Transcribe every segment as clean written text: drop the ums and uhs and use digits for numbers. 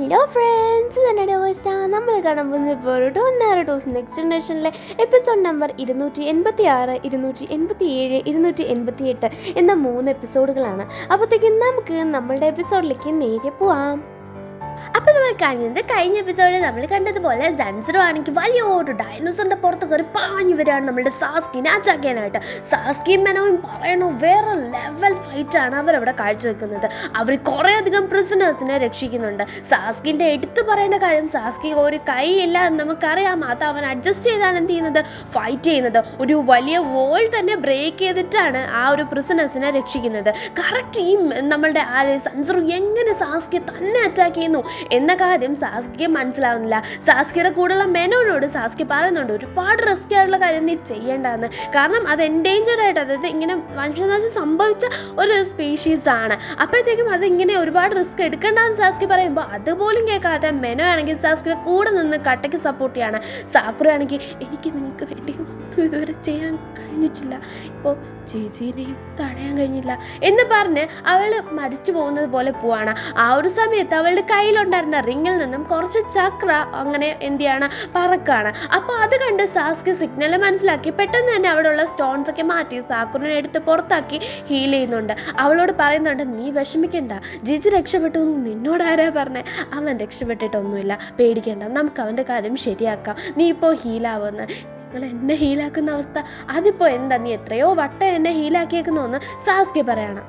Hello friends, ഇത് എൻ്റെ voice. നമ്മൾ കാണാൻ പോകുന്നത് ഇപ്പോൾ ഒരു ടോസ് നെക്സ്റ്റ് ജനറേഷനിലെ എപ്പിസോഡ് നമ്പർ 286, 287, 288 എന്ന 3 എപ്പിസോഡുകളാണ്. അപ്പോഴത്തേക്കും നമുക്ക് നമ്മളുടെ എപ്പിസോഡിലേക്ക് നേരെ പോവാം. അപ്പോൾ നമ്മൾ കഴിഞ്ഞ എപ്പിസോഡിൽ നമ്മൾ കണ്ടതുപോലെ സൻസറോ ആണെങ്കിൽ വലിയൊരു ഡൈനോസറിൻ്റെ പുറത്ത് കയറി പാഞ്ഞു വരികയാണ് നമ്മളുടെ സാസ്കിനെ അറ്റാക്ക് ചെയ്യാനായിട്ട്. സാസ്കിയും മെനോയും പറയണു വേറെ ലെവൽ ഫൈറ്റാണ് അവരവിടെ കാഴ്ചവെക്കുന്നത്. അവർ കുറേയധികം പ്രിസണേഴ്സിനെ രക്ഷിക്കുന്നുണ്ട്. സാസ്കിൻ്റെ എടുത്തു പറയേണ്ട കാര്യം, സാസ്കി ഒരു കൈയില്ല എന്ന് നമുക്കറിയാം. അത് അവൻ അഡ്ജസ്റ്റ് ചെയ്താണ് എന്ത് ചെയ്യുന്നത്, ഫൈറ്റ് ചെയ്യുന്നത്. ഒരു വലിയ വോൾ തന്നെ ബ്രേക്ക് ചെയ്തിട്ടാണ് ആ ഒരു പ്രിസണേഴ്സിനെ രക്ഷിക്കുന്നത്. കറക്റ്റ് ഈ നമ്മളുടെ സൻസറോ എങ്ങനെ സാസ്കിയെ തന്നെ അറ്റാക്ക് ചെയ്യുന്നു എന്ന കാര്യം സാസ്കിക്ക് മനസ്സിലാവുന്നില്ല. സാസ്കിയുടെ കൂടെയുള്ള മെനോനോട് സാസ്കി പറയുന്നുണ്ട് ഒരുപാട് റിസ്ക് ആയിട്ടുള്ള കാര്യം നീ ചെയ്യേണ്ടതെന്ന്. കാരണം അത് എൻഡേഞ്ചർഡ് ആയിട്ട്, അതായത് ഇങ്ങനെ വംശനാശം സംഭവിച്ച ഒരു സ്പീഷീസ് ആണ്. അപ്പോഴത്തേക്കും അത് ഇങ്ങനെ ഒരുപാട് റിസ്ക് എടുക്കേണ്ടതെന്ന് സാസ്കി പറയുമ്പോൾ അതുപോലും കേൾക്കാതെ മെനോ ആണെങ്കിൽ സാസ്കിയുടെ കൂടെ നിന്ന് കട്ടയ്ക്ക് സപ്പോർട്ട് ചെയ്യാണ്. സാക്കുറ ആണെങ്കിൽ എനിക്ക് നിങ്ങൾക്ക് വേണ്ടി ഒന്നും ഇതുവരെ ചെയ്യാൻ കഴിഞ്ഞിട്ടില്ല, ഇപ്പോൾ ചേച്ചീനെയും തടയാൻ കഴിഞ്ഞില്ല എന്ന് പറഞ്ഞ് അവൾ മരിച്ചു പോകുന്നത് പോലെ പോവാണ്. ആ ഒരു സമയത്ത് അവളുടെ കയ്യിലുണ്ടായിരുന്ന റിങ്ങിൽ നിന്നും കുറച്ച് ചക്ര അങ്ങനെ എന്ത് ചെയ്യാണ്, പറക്കാണ്. അപ്പോൾ അത് കണ്ട് സാസ്കി സിഗ്നൽ മനസ്സിലാക്കി പെട്ടെന്ന് തന്നെ അവിടെയുള്ള സ്റ്റോൺസ് ഒക്കെ മാറ്റി സാക്കുറിനെ എടുത്ത് പുറത്താക്കി ഹീൽ ചെയ്യുന്നുണ്ട്. അവളോട് പറയുന്നുണ്ട് നീ വിഷമിക്കണ്ട, ജിജി രക്ഷപ്പെട്ടു എന്ന് നിന്നോട് ആരാ പറഞ്ഞേ? അവൻ രക്ഷപ്പെട്ടിട്ടൊന്നുമില്ല, പേടിക്കേണ്ട, നമുക്ക് അവൻ്റെ കാര്യം ശരിയാക്കാം, നീ ഇപ്പോൾ ഹീലാവുമെന്ന്. നിങ്ങൾ എന്നെ ഹീലാക്കുന്ന അവസ്ഥ അതിപ്പോൾ എന്താ, നീ എത്രയോ വട്ടം എന്നെ ഹീലാക്കിയേക്കുന്നുവെന്ന് സാസ്കി പറയണം.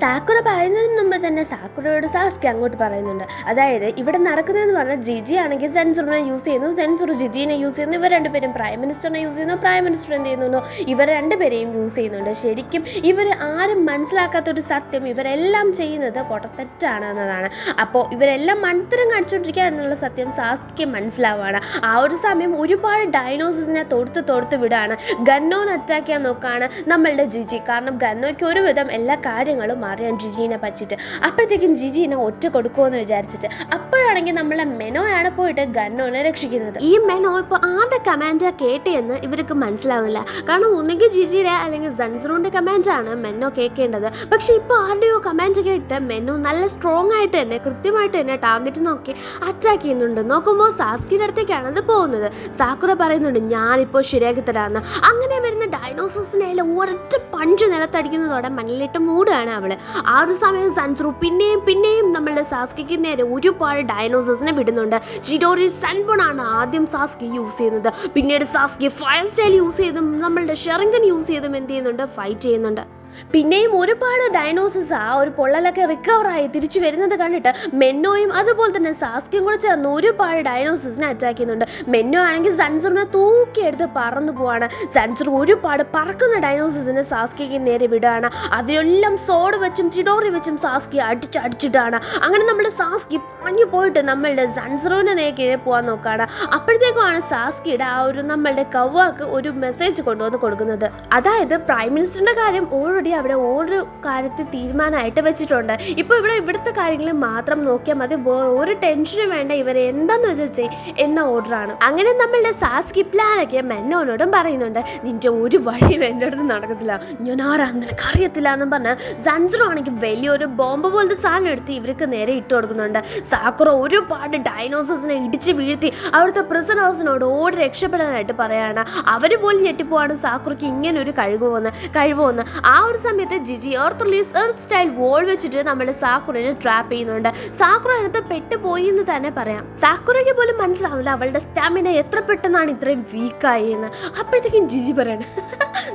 സാക്കുറ പറയുന്നതിന് മുമ്പ് തന്നെ സാക്കുറയോട് സാസ്കി അങ്ങോട്ട് പറയുന്നുണ്ട്. അതായത് ഇവിടെ നടക്കുന്നതെന്ന് പറഞ്ഞാൽ ജിജി ആണെങ്കിൽ സെൻസറിനെ യൂസ് ചെയ്യുന്നു, സെൻസർ ജിജിനെ യൂസ് ചെയ്യുന്നു, ഇവർ രണ്ടുപേരും പ്രൈം മിനിസ്റ്ററിനെ യൂസ് ചെയ്യുന്നു, പ്രൈം മിനിസ്റ്റർ എന്ത് ചെയ്യുന്നുണ്ടോ ഇവർ രണ്ടുപേരെയും യൂസ് ചെയ്യുന്നുണ്ട്. ശരിക്കും ഇവർ ആരും മനസ്സിലാക്കാത്തൊരു സത്യം, ഇവരെല്ലാം ചെയ്യുന്നത് പൊട്ടത്തെറ്റാണ് എന്നതാണ്. അപ്പോൾ ഇവരെല്ലാം മണ്ടത്തരം കാണിച്ചുകൊണ്ടിരിക്കുക എന്നുള്ള സത്യം സാസ്കിക്ക് മനസ്സിലാവുകയാണ്. ആ ഒരു സമയം ഒരുപാട് ഡൈനോസസിനെ തൊടുത്ത് വിടാണ്. ഗന്നോൻ അറ്റാക്ക് ചെയ്യാൻ നോക്കുകയാണ് നമ്മളുടെ ജിജി. കാരണം ഗന്നോയ്ക്ക് ഒരുവിധം എല്ലാ കാര്യങ്ങളും അറിയാം ജിജീനെ പറ്റിയിട്ട്. അപ്പോഴത്തേക്കും ജിജീനെ ഒറ്റ കൊടുക്കുമെന്ന് വിചാരിച്ചിട്ട് അപ്പോഴാണെങ്കിൽ നമ്മളെ മെനോയാണ് പോയിട്ട് ഗന്നോനെ രക്ഷിക്കുന്നത്. ഈ മെനോ ഇപ്പോൾ ആരുടെ കമാൻഡാ കേട്ടതെന്ന് ഇവർക്ക് മനസ്സിലാവുന്നില്ല. കാരണം ഒന്നുകിൽ ജിജിയുടെ അല്ലെങ്കിൽ സൻസറോന്റെ കമാൻഡാണ് മെനോ കേൾക്കേണ്ടത്. പക്ഷെ ഇപ്പോൾ ആരുടെയോ കമാൻഡ് കേട്ട് മെനോ നല്ല സ്ട്രോങ് ആയിട്ട് തന്നെ കൃത്യമായിട്ട് തന്നെ ടാർഗറ്റ് നോക്കി അറ്റാക്ക് ചെയ്യുന്നുണ്ട്. നോക്കുമ്പോൾ സാസ്കിയുടെ അടുത്തേക്കാണ് അത് പോകുന്നത്. സാക്കുറ പറയുന്നുണ്ട് ഞാനിപ്പോൾ ശരിയാക്കി തരാമെന്ന്. അങ്ങനെ വരുന്ന ഡൈനോസോസിനെ ഒരൊറ്റ പഞ്ച് നിലത്തടിക്കുന്നതോടെ മണ്ണിലിട്ട് മൂടുകയാണ് അവള്. ആ ഒരു സമയം സൻസറു പിന്നെയും നമ്മളുടെ സാസ്കിക്ക് നേരെ ഒരുപാട് ഡൈനോസേഴ്സിനെ വിടുന്നുണ്ട്. ചിഡോറി സൺബോണാണ് ആദ്യം സാസ്കി യൂസ് ചെയ്യുന്നത്. പിന്നീട് സാസ്കി ഫയർ സ്റ്റൈൽ യൂസ് ചെയ്തും നമ്മളുടെ ഷെറിങ്കൻ യൂസ് ചെയ്തും എന്ത് ചെയ്യുന്നുണ്ട്, ഫൈറ്റ് ചെയ്യുന്നുണ്ട്. പിന്നെയും ഒരുപാട് ഡൈനോസസ് ആ ഒരു പൊള്ളലൊക്കെ റിക്കവറായി തിരിച്ചു വരുന്നത് കണ്ടിട്ട് മെന്നോയും അതുപോലെ തന്നെ സാസ്കിയും കൂടെ ചേർന്ന് ഒരുപാട് ഡൈനോസസിനെ അറ്റാക്ക് ചെയ്യുന്നുണ്ട്. മെന്നോ ആണെങ്കിൽ സൻസറിനെ തൂക്കിയെടുത്ത് പറന്നു പോവാണ്. സൻസർ ഒരുപാട് പറക്കുന്ന ഡൈനോസസിനെ സാസ്കിക്ക് നേരെ വിടുകയാണ്. അതിലെല്ലാം സോഡ് വെച്ചും ചിഡോറി വെച്ചും സാസ്കി അടിച്ചിട്ടാണ്. അങ്ങനെ നമ്മുടെ സാസ്കി പഞ്ഞു പോയിട്ട് നമ്മളുടെ സൻസറിനെ നേരെ കീഴെ പോകാൻ നോക്കുകയാണ്. അപ്പോഴത്തേക്കുമാണ് സാസ്കിയുടെ ആ ഒരു നമ്മളുടെ കവ്വാക്ക് ഒരു മെസ്സേജ് കൊണ്ടുവന്ന് കൊടുക്കുന്നത്. അതായത് പ്രൈം മിനിസ്റ്ററിന്റെ കാര്യം അവിടെ ഓരോ കാര്യത്തിൽ തീരുമാനമായിട്ട് വെച്ചിട്ടുണ്ട്. ഇപ്പോൾ ഇവിടുത്തെ കാര്യങ്ങൾ മാത്രം നോക്കിയാൽ മതി, ഒരു ടെൻഷനും വേണ്ട, ഇവരെ എന്താന്ന് വെച്ചാൽ എന്ന ഓർഡറാണ്. അങ്ങനെ നമ്മളുടെ സാസ്കി പ്ലാനൊക്കെ മെന്നോനോടും പറയുന്നുണ്ട്. നിന്റെ ഒരു വഴിയും എൻ്റെ അടുത്ത് നടക്കത്തില്ല, ഞാൻ ആരാന്ന് നിനക്ക് അറിയത്തില്ല എന്നും പറഞ്ഞ് സൻസറോ ആണെങ്കിൽ വലിയൊരു ബോംബ് പോലത്തെ സാധനം എടുത്ത് ഇവർക്ക് നേരെ ഇട്ട് കൊടുക്കുന്നുണ്ട്. സാക്കുറ ഒരുപാട് ഡൈനോസേഴ്സിനെ ഇടിച്ച് വീഴ്ത്തി അവിടുത്തെ പ്രിസണേഴ്സിനോട് ഓടി രക്ഷപ്പെടാനായിട്ട് പറയാണ്. അവർ പോലും ഞെട്ടിപ്പോവാണ് സാക്കുറയ്ക്ക് ഇങ്ങനെ ഒരു കഴിവുമെന്ന്. ആ ഒരു സമയത്ത് ജിജി എർത്ത് സ്റ്റൈൽ വോൾ വെച്ചിട്ട് നമ്മുടെ സാക്കുറനെ ട്രാപ്പ് ചെയ്യുന്നുണ്ട്. സാക്കുറ അതിനകത്ത് പെട്ടുപോയി എന്ന് തന്നെ പറയാം. സാക്കുറയ്ക്ക് പോലും മനസ്സിലാവില്ല അവളുടെ സ്റ്റാമിന എത്ര പെട്ടെന്നാണ് ഇത്രയും വീക്കായി എന്ന്. അപ്പോഴത്തേക്കും ജിജി പറയണം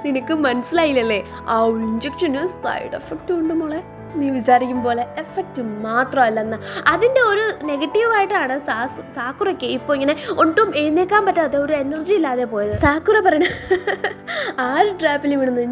നിനക്ക് മനസ്സിലായില്ലല്ലേ, ആ ഒരു ഇഞ്ചക്ഷന് സൈഡ് എഫക്റ്റ് ഉണ്ട് മോളെ, നീ വിചാരിക്കും പോലെ എഫക്റ്റ് മാത്രമല്ലെന്ന്. അതിൻ്റെ ഒരു നെഗറ്റീവായിട്ടാണ് സാക്കുറയ്ക്ക് ഇപ്പോൾ ഇങ്ങനെ ഒട്ടും എഴുന്നേക്കാൻ പറ്റാത്ത ഒരു എനർജി ഇല്ലാതെ പോയത്. സാക്കുറ പറയണ ആര് ട്രാപ്പിൽ വീണത്?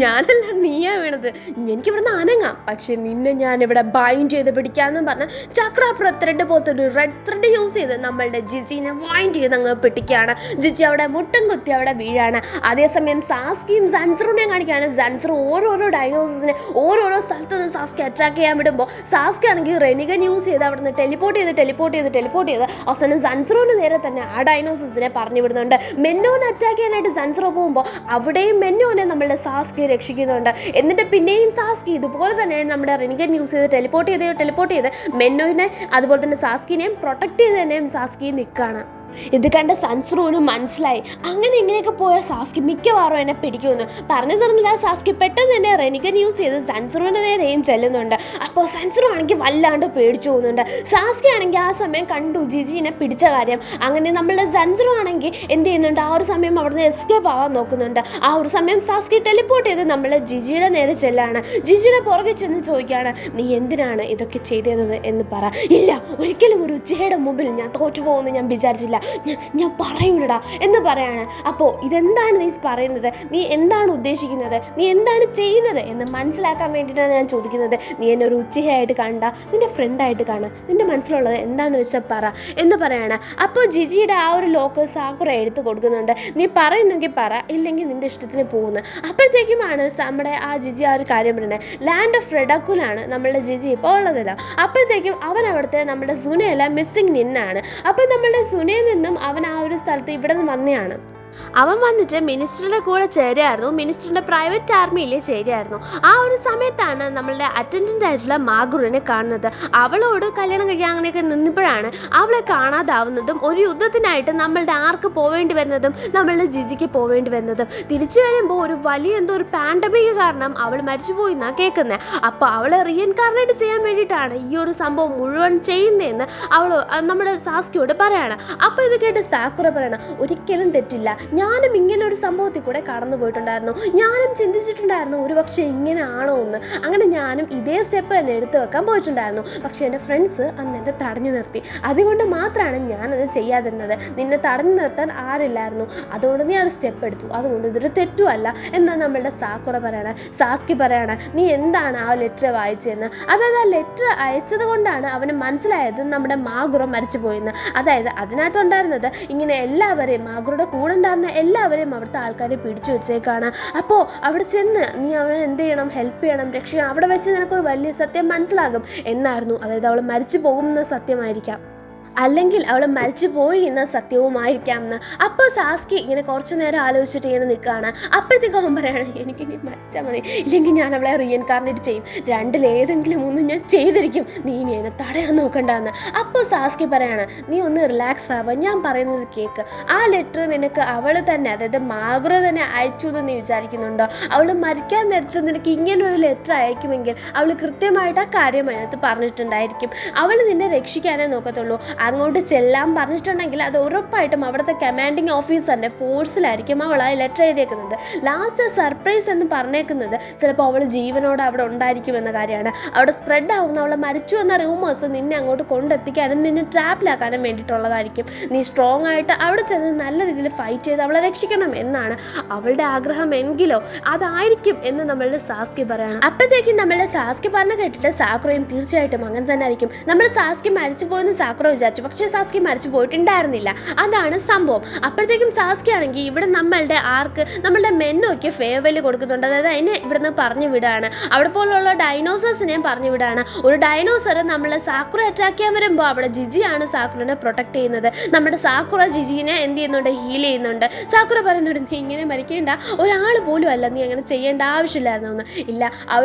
ഞാനല്ല, നീയാ വീണത്. എനിക്കിവിടുന്ന് അനങ്ങാം, പക്ഷെ നിന്നെ ഞാനിവിടെ ബൈൻഡ് ചെയ്ത് പിടിക്കാമെന്നും പറഞ്ഞ് ചക്രാപ്പുറ ത്രെഡ് പോലത്തെ ഒരു റെഡ് ത്രെഡ് യൂസ് ചെയ്ത് നമ്മളുടെ ജിജിനെ വൈൻഡ് ചെയ്ത് അങ്ങ് പിടിക്കുകയാണ്. ജിജി അവിടെ മുട്ടും കുത്തി അവിടെ വീഴാണ്. അതേസമയം സാസ്കിയും സൻസറിനെയും കാണിക്കുകയാണ്. സൻസർ ഓരോരോ ഡൈനോസസിനെ ഓരോരോ സ്ഥലത്ത് നിന്ന് സാസ്കി അറ്റാക്ക് ചെയ്യാൻ വിടുമ്പോൾ സാസ്കി ആണെങ്കിൽ റെനിഗൻ യൂസ് ചെയ്ത് അവിടെ നിന്ന് ടെലിപ്പോർട്ട് ചെയ്ത് അവസാനം സൺസറോന് നേരെ തന്നെ ആ ഡൈനോസസിനെ പറഞ്ഞു വിടുന്നുണ്ട്. മെന്നോനെ അറ്റാക്ക് ചെയ്യാനായിട്ട് സൺസറോ പോകുമ്പോൾ അവിടെയും മെന്നോനെ നമ്മളുടെ സാസ്കി രക്ഷിക്കുന്നുണ്ട്. എന്നിട്ട് പിന്നെയും സാസ്കി ഇതുപോലെ തന്നെ നമ്മുടെ റെനിഗൻ യൂസ് ചെയ്ത് ടെലിപ്പോർട്ട് ചെയ്ത് മെന്നോനെ അതുപോലെ തന്നെ സാസ്കിനെയും പ്രൊട്ടക്ട് ചെയ്ത് തന്നെയും സാസ്കി നിൽക്കുകയാണ്. ഇത് കണ്ട സൺസറോന് മനസ്സിലായി അങ്ങനെ ഇങ്ങനെയൊക്കെ പോയ സാസ്കി മിക്കവാറും എന്നെ പിടിക്കുമെന്ന്. പറഞ്ഞു തരുന്നില്ല, സാസ്കി പെട്ടെന്ന് തന്നെ റെനിഗൻ യൂസ് ചെയ്ത് സൺസറോൻ്റെ നേരെയും ചെല്ലുന്നുണ്ട്. അപ്പോൾ സൺസറോ ആണെങ്കിൽ വല്ലാണ്ട് പേടിച്ചു പോകുന്നുണ്ട്. സാസ്കി ആണെങ്കിൽ ആ സമയം കണ്ടു ജിജിനെ പിടിച്ച കാര്യം. അങ്ങനെ നമ്മളുടെ സൺസറോ ആണെങ്കിൽ എന്ത് ചെയ്യുന്നുണ്ട്, ആ ഒരു സമയം അവിടുന്ന് എസ്കേപ്പ് ആവാൻ നോക്കുന്നുണ്ട്. ആ ഒരു സമയം സാസ്കി ടെലിപ്പോർട്ട് ചെയ്ത് നമ്മളെ ജിജിയുടെ നേരെ ചെല്ലാണ്. ജിജിയുടെ പുറകെ ചെന്ന് ചോദിക്കുകയാണ്, നീ എന്തിനാണ് ഇതൊക്കെ ചെയ്തത് എന്ന് പറ. ഇല്ല, ഒരിക്കലും ഒരു ഉച്ചയുടെ മുമ്പിൽ ഞാൻ തോറ്റു പോകുമെന്ന് ഞാൻ വിചാരിച്ചില്ല, ഞാൻ പറയൂലടാ എന്ന് പറയാണ്. അപ്പോൾ ഇതെന്താണ് നീ പറയുന്നത്, നീ എന്താണ് ഉദ്ദേശിക്കുന്നത്, നീ എന്താണ് ചെയ്യുന്നത് എന്ന് മനസ്സിലാക്കാൻ വേണ്ടിയിട്ടാണ് ഞാൻ ചോദിക്കുന്നത്. നീ എന്നെ ഒരു ഉച്ചയായിട്ട് കണ്ട, നിന്റെ ഫ്രണ്ടായിട്ട് കാണുക, നിന്റെ മനസ്സിലുള്ളത് എന്താണെന്ന് വെച്ചാൽ പറ എന്ന് പറയാണ്. അപ്പോൾ ജിജിയുടെ ആ ഒരു ലോക്ക് സാക്കുറ എടുത്ത് കൊടുക്കുന്നുണ്ട്. നീ പറയുന്നെങ്കിൽ പറ, ഇല്ലെങ്കിൽ നിന്റെ ഇഷ്ടത്തിന് പോകുന്നു. അപ്പോഴത്തേക്കുമാണ് നമ്മുടെ ആ ജിജി ആ ഒരു കാര്യം പറയുന്നത്. ലാൻഡ് ഓഫ് റെഡക്കുലാണ് നമ്മളുടെ ജിജി ഇപ്പോൾ ഉള്ളതല്ല. അപ്പോഴത്തേക്കും അവൻ അവിടുത്തെ നമ്മുടെ സുനയല്ല മിസ്സിങ് നിന്നാണ്. അപ്പോൾ നമ്മളുടെ സുനയിൽ നിന്നും അവൻ ആ ഒരു സ്ഥലത്ത് ഇവിടെ നിന്ന് വന്നെയാണ്. അവൻ വന്നിട്ട് മിനിസ്റ്ററുടെ കൂടെ ചേരുമായിരുന്നു, മിനിസ്റ്ററിൻ്റെ പ്രൈവറ്റ് ആർമിയിൽ ചേരുമായിരുന്നു. ആ ഒരു സമയത്താണ് നമ്മളുടെ അറ്റൻഡൻ്റ് ആയിട്ടുള്ള മാഗുറിനെ കാണുന്നത്. അവളോട് കല്യാണം കഴിക്കാൻ അങ്ങനെയൊക്കെ നിന്നപ്പോഴാണ് അവളെ കാണാതാവുന്നതും ഒരു യുദ്ധത്തിനായിട്ട് നമ്മളുടെ ആർക്ക് പോവേണ്ടി വരുന്നതും നമ്മളുടെ ജിജിക്ക് പോവേണ്ടി വരുന്നതും. തിരിച്ചു വരുമ്പോൾ ഒരു വലിയ ഒരു പാൻഡമിക് കാരണം അവൾ മരിച്ചുപോയി എന്നാണ് കേൾക്കുന്നത്. അപ്പോൾ അവളെ റീഇൻകാർണേറ്റ് ചെയ്യാൻ വേണ്ടിയിട്ടാണ് ഈ ഒരു സംഭവം മുഴുവൻ ചെയ്യുന്നതെന്ന് അവൾ നമ്മുടെ സാസ്കിയോട് പറയാണ്. അപ്പോൾ ഇത് കേട്ട് സാക്കുറ പറയണം, ഒരിക്കലും തെറ്റില്ല, ഞാനും ഇങ്ങനെ ഒരു സംഭവത്തിൽ കൂടെ കടന്നു പോയിട്ടുണ്ടായിരുന്നു, ഞാനും ചിന്തിച്ചിട്ടുണ്ടായിരുന്നു ഒരു പക്ഷേ ഇങ്ങനെ ആണോ എന്ന്. അങ്ങനെ ഞാനും ഇതേ സ്റ്റെപ്പ് തന്നെ എടുത്തു വെക്കാൻ പോയിട്ടുണ്ടായിരുന്നു. പക്ഷേ എൻ്റെ ഫ്രണ്ട്സ് അന്ന് എന്നെ തടഞ്ഞു നിർത്തി. അതുകൊണ്ട് മാത്രമാണ് ഞാനത് ചെയ്യാതിരുന്നത്. നിന്നെ തടഞ്ഞു നിർത്താൻ ആരില്ലായിരുന്നു, അതുകൊണ്ട് നീ ആ ഒരു സ്റ്റെപ്പ് എടുത്തു, അതുകൊണ്ട് ഇതൊരു തെറ്റുമല്ല എന്ന് നമ്മളുടെ സാസ്കി പറയാണ്. നീ എന്താണ് ആ ലെറ്റർ വായിച്ചതെന്ന്. അതായത് ആ ലെറ്റർ അയച്ചത് കൊണ്ടാണ് അവന് മനസ്സിലായത് നമ്മുടെ മാഗുറ മരിച്ചു പോയെന്ന്. അതായത് അതിനകത്തുണ്ടായിരുന്നത് ഇങ്ങനെ എല്ലാവരെയും മാഗുറയുടെ കൂടെ എല്ലാവരെയും അവിടുത്തെ ആൾക്കാരെ പിടിച്ചു വെച്ചേക്കാണ്. അപ്പോൾ അവിടെ ചെന്ന് നീ അവനെ എന്ത് ചെയ്യണം, ഹെൽപ്പ് ചെയ്യണം, രക്ഷിക്കണം. അവിടെ വെച്ച് നിനക്കൊരു വലിയ സത്യം മനസ്സിലാകും എന്നായിരുന്നു. അതായത് അവൾ മരിച്ചു പോകുന്ന സത്യമായിരിക്കാം, അല്ലെങ്കിൽ അവൾ മരിച്ചു പോയി എന്ന സത്യവുമായിരിക്കാം എന്ന്. അപ്പോൾ സാസ്കി ഇങ്ങനെ കുറച്ച് നേരം ആലോചിച്ചിട്ട് ഇങ്ങനെ നിൽക്കുകയാണ്. അപ്പോഴത്തേക്ക് അവൻ പറയാണ്, എനിക്ക് ഇനി മരിച്ചാൽ മതി, ഇല്ലെങ്കിൽ ഞാൻ അവളെ റീഇൻകാർണേറ്റ് ചെയ്യും, രണ്ടിലേതെങ്കിലും ഒന്ന് ഞാൻ ചെയ്തിരിക്കും, നീ ഇനി എന്നെ തടയാൻ നോക്കണ്ടെന്ന്. അപ്പോൾ സാസ്കി പറയാണ്, നീ ഒന്ന് റിലാക്സ് ആവുക, ഞാൻ പറയുന്നത് കേൾക്ക്. ആ ലെറ്റർ നിനക്ക് അവൾ തന്നെ, അതായത് മാഗുറ തന്നെ അയച്ചു എന്ന് നീ വിചാരിക്കുന്നുണ്ടോ? അവൾ മരിക്കാൻ നേരത്ത് നിനക്ക് ഇങ്ങനൊരു ലെറ്റർ അയക്കുമെങ്കിൽ അവൾ കൃത്യമായിട്ട് ആ കാര്യം അതിനകത്ത് പറഞ്ഞിട്ടുണ്ടായിരിക്കും. അവൾ നിന്നെ രക്ഷിക്കാനേ നോക്കത്തുള്ളൂ. അങ്ങോട്ട് ചെല്ലാൻ പറഞ്ഞിട്ടുണ്ടെങ്കിൽ അത് ഉറപ്പായിട്ടും അവിടുത്തെ കമാൻഡിങ് ഓഫീസറിൻ്റെ ഫോഴ്സിലായിരിക്കും അവൾ ആ ലെറ്റർ എഴുതിയേക്കുന്നത്. ലാസ്റ്റ് സർപ്രൈസ് എന്ന് പറഞ്ഞേക്കുന്നത് ചിലപ്പോൾ അവൾ ജീവനോട് അവിടെ ഉണ്ടായിരിക്കുമെന്ന കാര്യമാണ്. അവിടെ സ്പ്രെഡ് ആവുന്ന അവളെ മരിച്ചു എന്ന റൂമേഴ്സ് നിന്നെ അങ്ങോട്ട് കൊണ്ടെത്തിക്കാനും നിന്നെ ട്രാപ്പിലാക്കാനും വേണ്ടിയിട്ടുള്ളതായിരിക്കും. നീ സ്ട്രോങ് ആയിട്ട് അവിടെ ചെന്ന് നല്ല രീതിയിൽ ഫൈറ്റ് ചെയ്ത് അവളെ രക്ഷിക്കണം എന്നാണ് അവളുടെ ആഗ്രഹം എങ്കിലോ അതായിരിക്കും എന്ന് നമ്മളുടെ സാസ്കി പറയണം. അപ്പോഴത്തേക്കും നമ്മളുടെ സാസ്കി പറഞ്ഞ് കേട്ടിട്ട് സാക്കുറയും തീർച്ചയായിട്ടും അങ്ങനെ തന്നെ ആയിരിക്കും. നമ്മുടെ സാസ്കി മരിച്ചു പോയെന്ന് സാക്കുറ വിചാരിച്ചു, പക്ഷേ സാസ്കി മരിച്ചു പോയിട്ടുണ്ടായിരുന്നില്ല. അതാണ് സംഭവം. അപ്പോഴത്തേക്കും സാസ്കി ആണെങ്കിൽ ഇവിടെ നമ്മളുടെ മെന്നോയ്ക്ക് ഫെയർവെൽ കൊടുക്കുന്നുണ്ട്. അതായത് അതിനെ ഇവിടുന്ന് പറഞ്ഞു വിടാണ്. അവിടെ പോലുള്ള ഡൈനോസേഴ്സിനെയും പറഞ്ഞു വിടാണ്. ഒരു ഡൈനോസർ നമ്മളെ സാക്കുറ അറ്റാക്ക് ചെയ്യാൻ വരുമ്പോൾ അവിടെ ജിജിയാണ് സാക്കുറിനെ പ്രൊട്ടക്ട് ചെയ്യുന്നത്. നമ്മുടെ സാക്കുറ ജിജിനെ എന്ത് ചെയ്യുന്നുണ്ട്, ഹീൽ ചെയ്യുന്നുണ്ട്. സാക്കുറ പറയുന്നുണ്ട്, നീ ഇങ്ങനെ മരിക്കേണ്ട, ഒരാൾ പോലും അല്ല, നീ അങ്ങനെ ചെയ്യേണ്ട ആവശ്യമില്ലായിരുന്നു എന്ന്. ഇല്ല,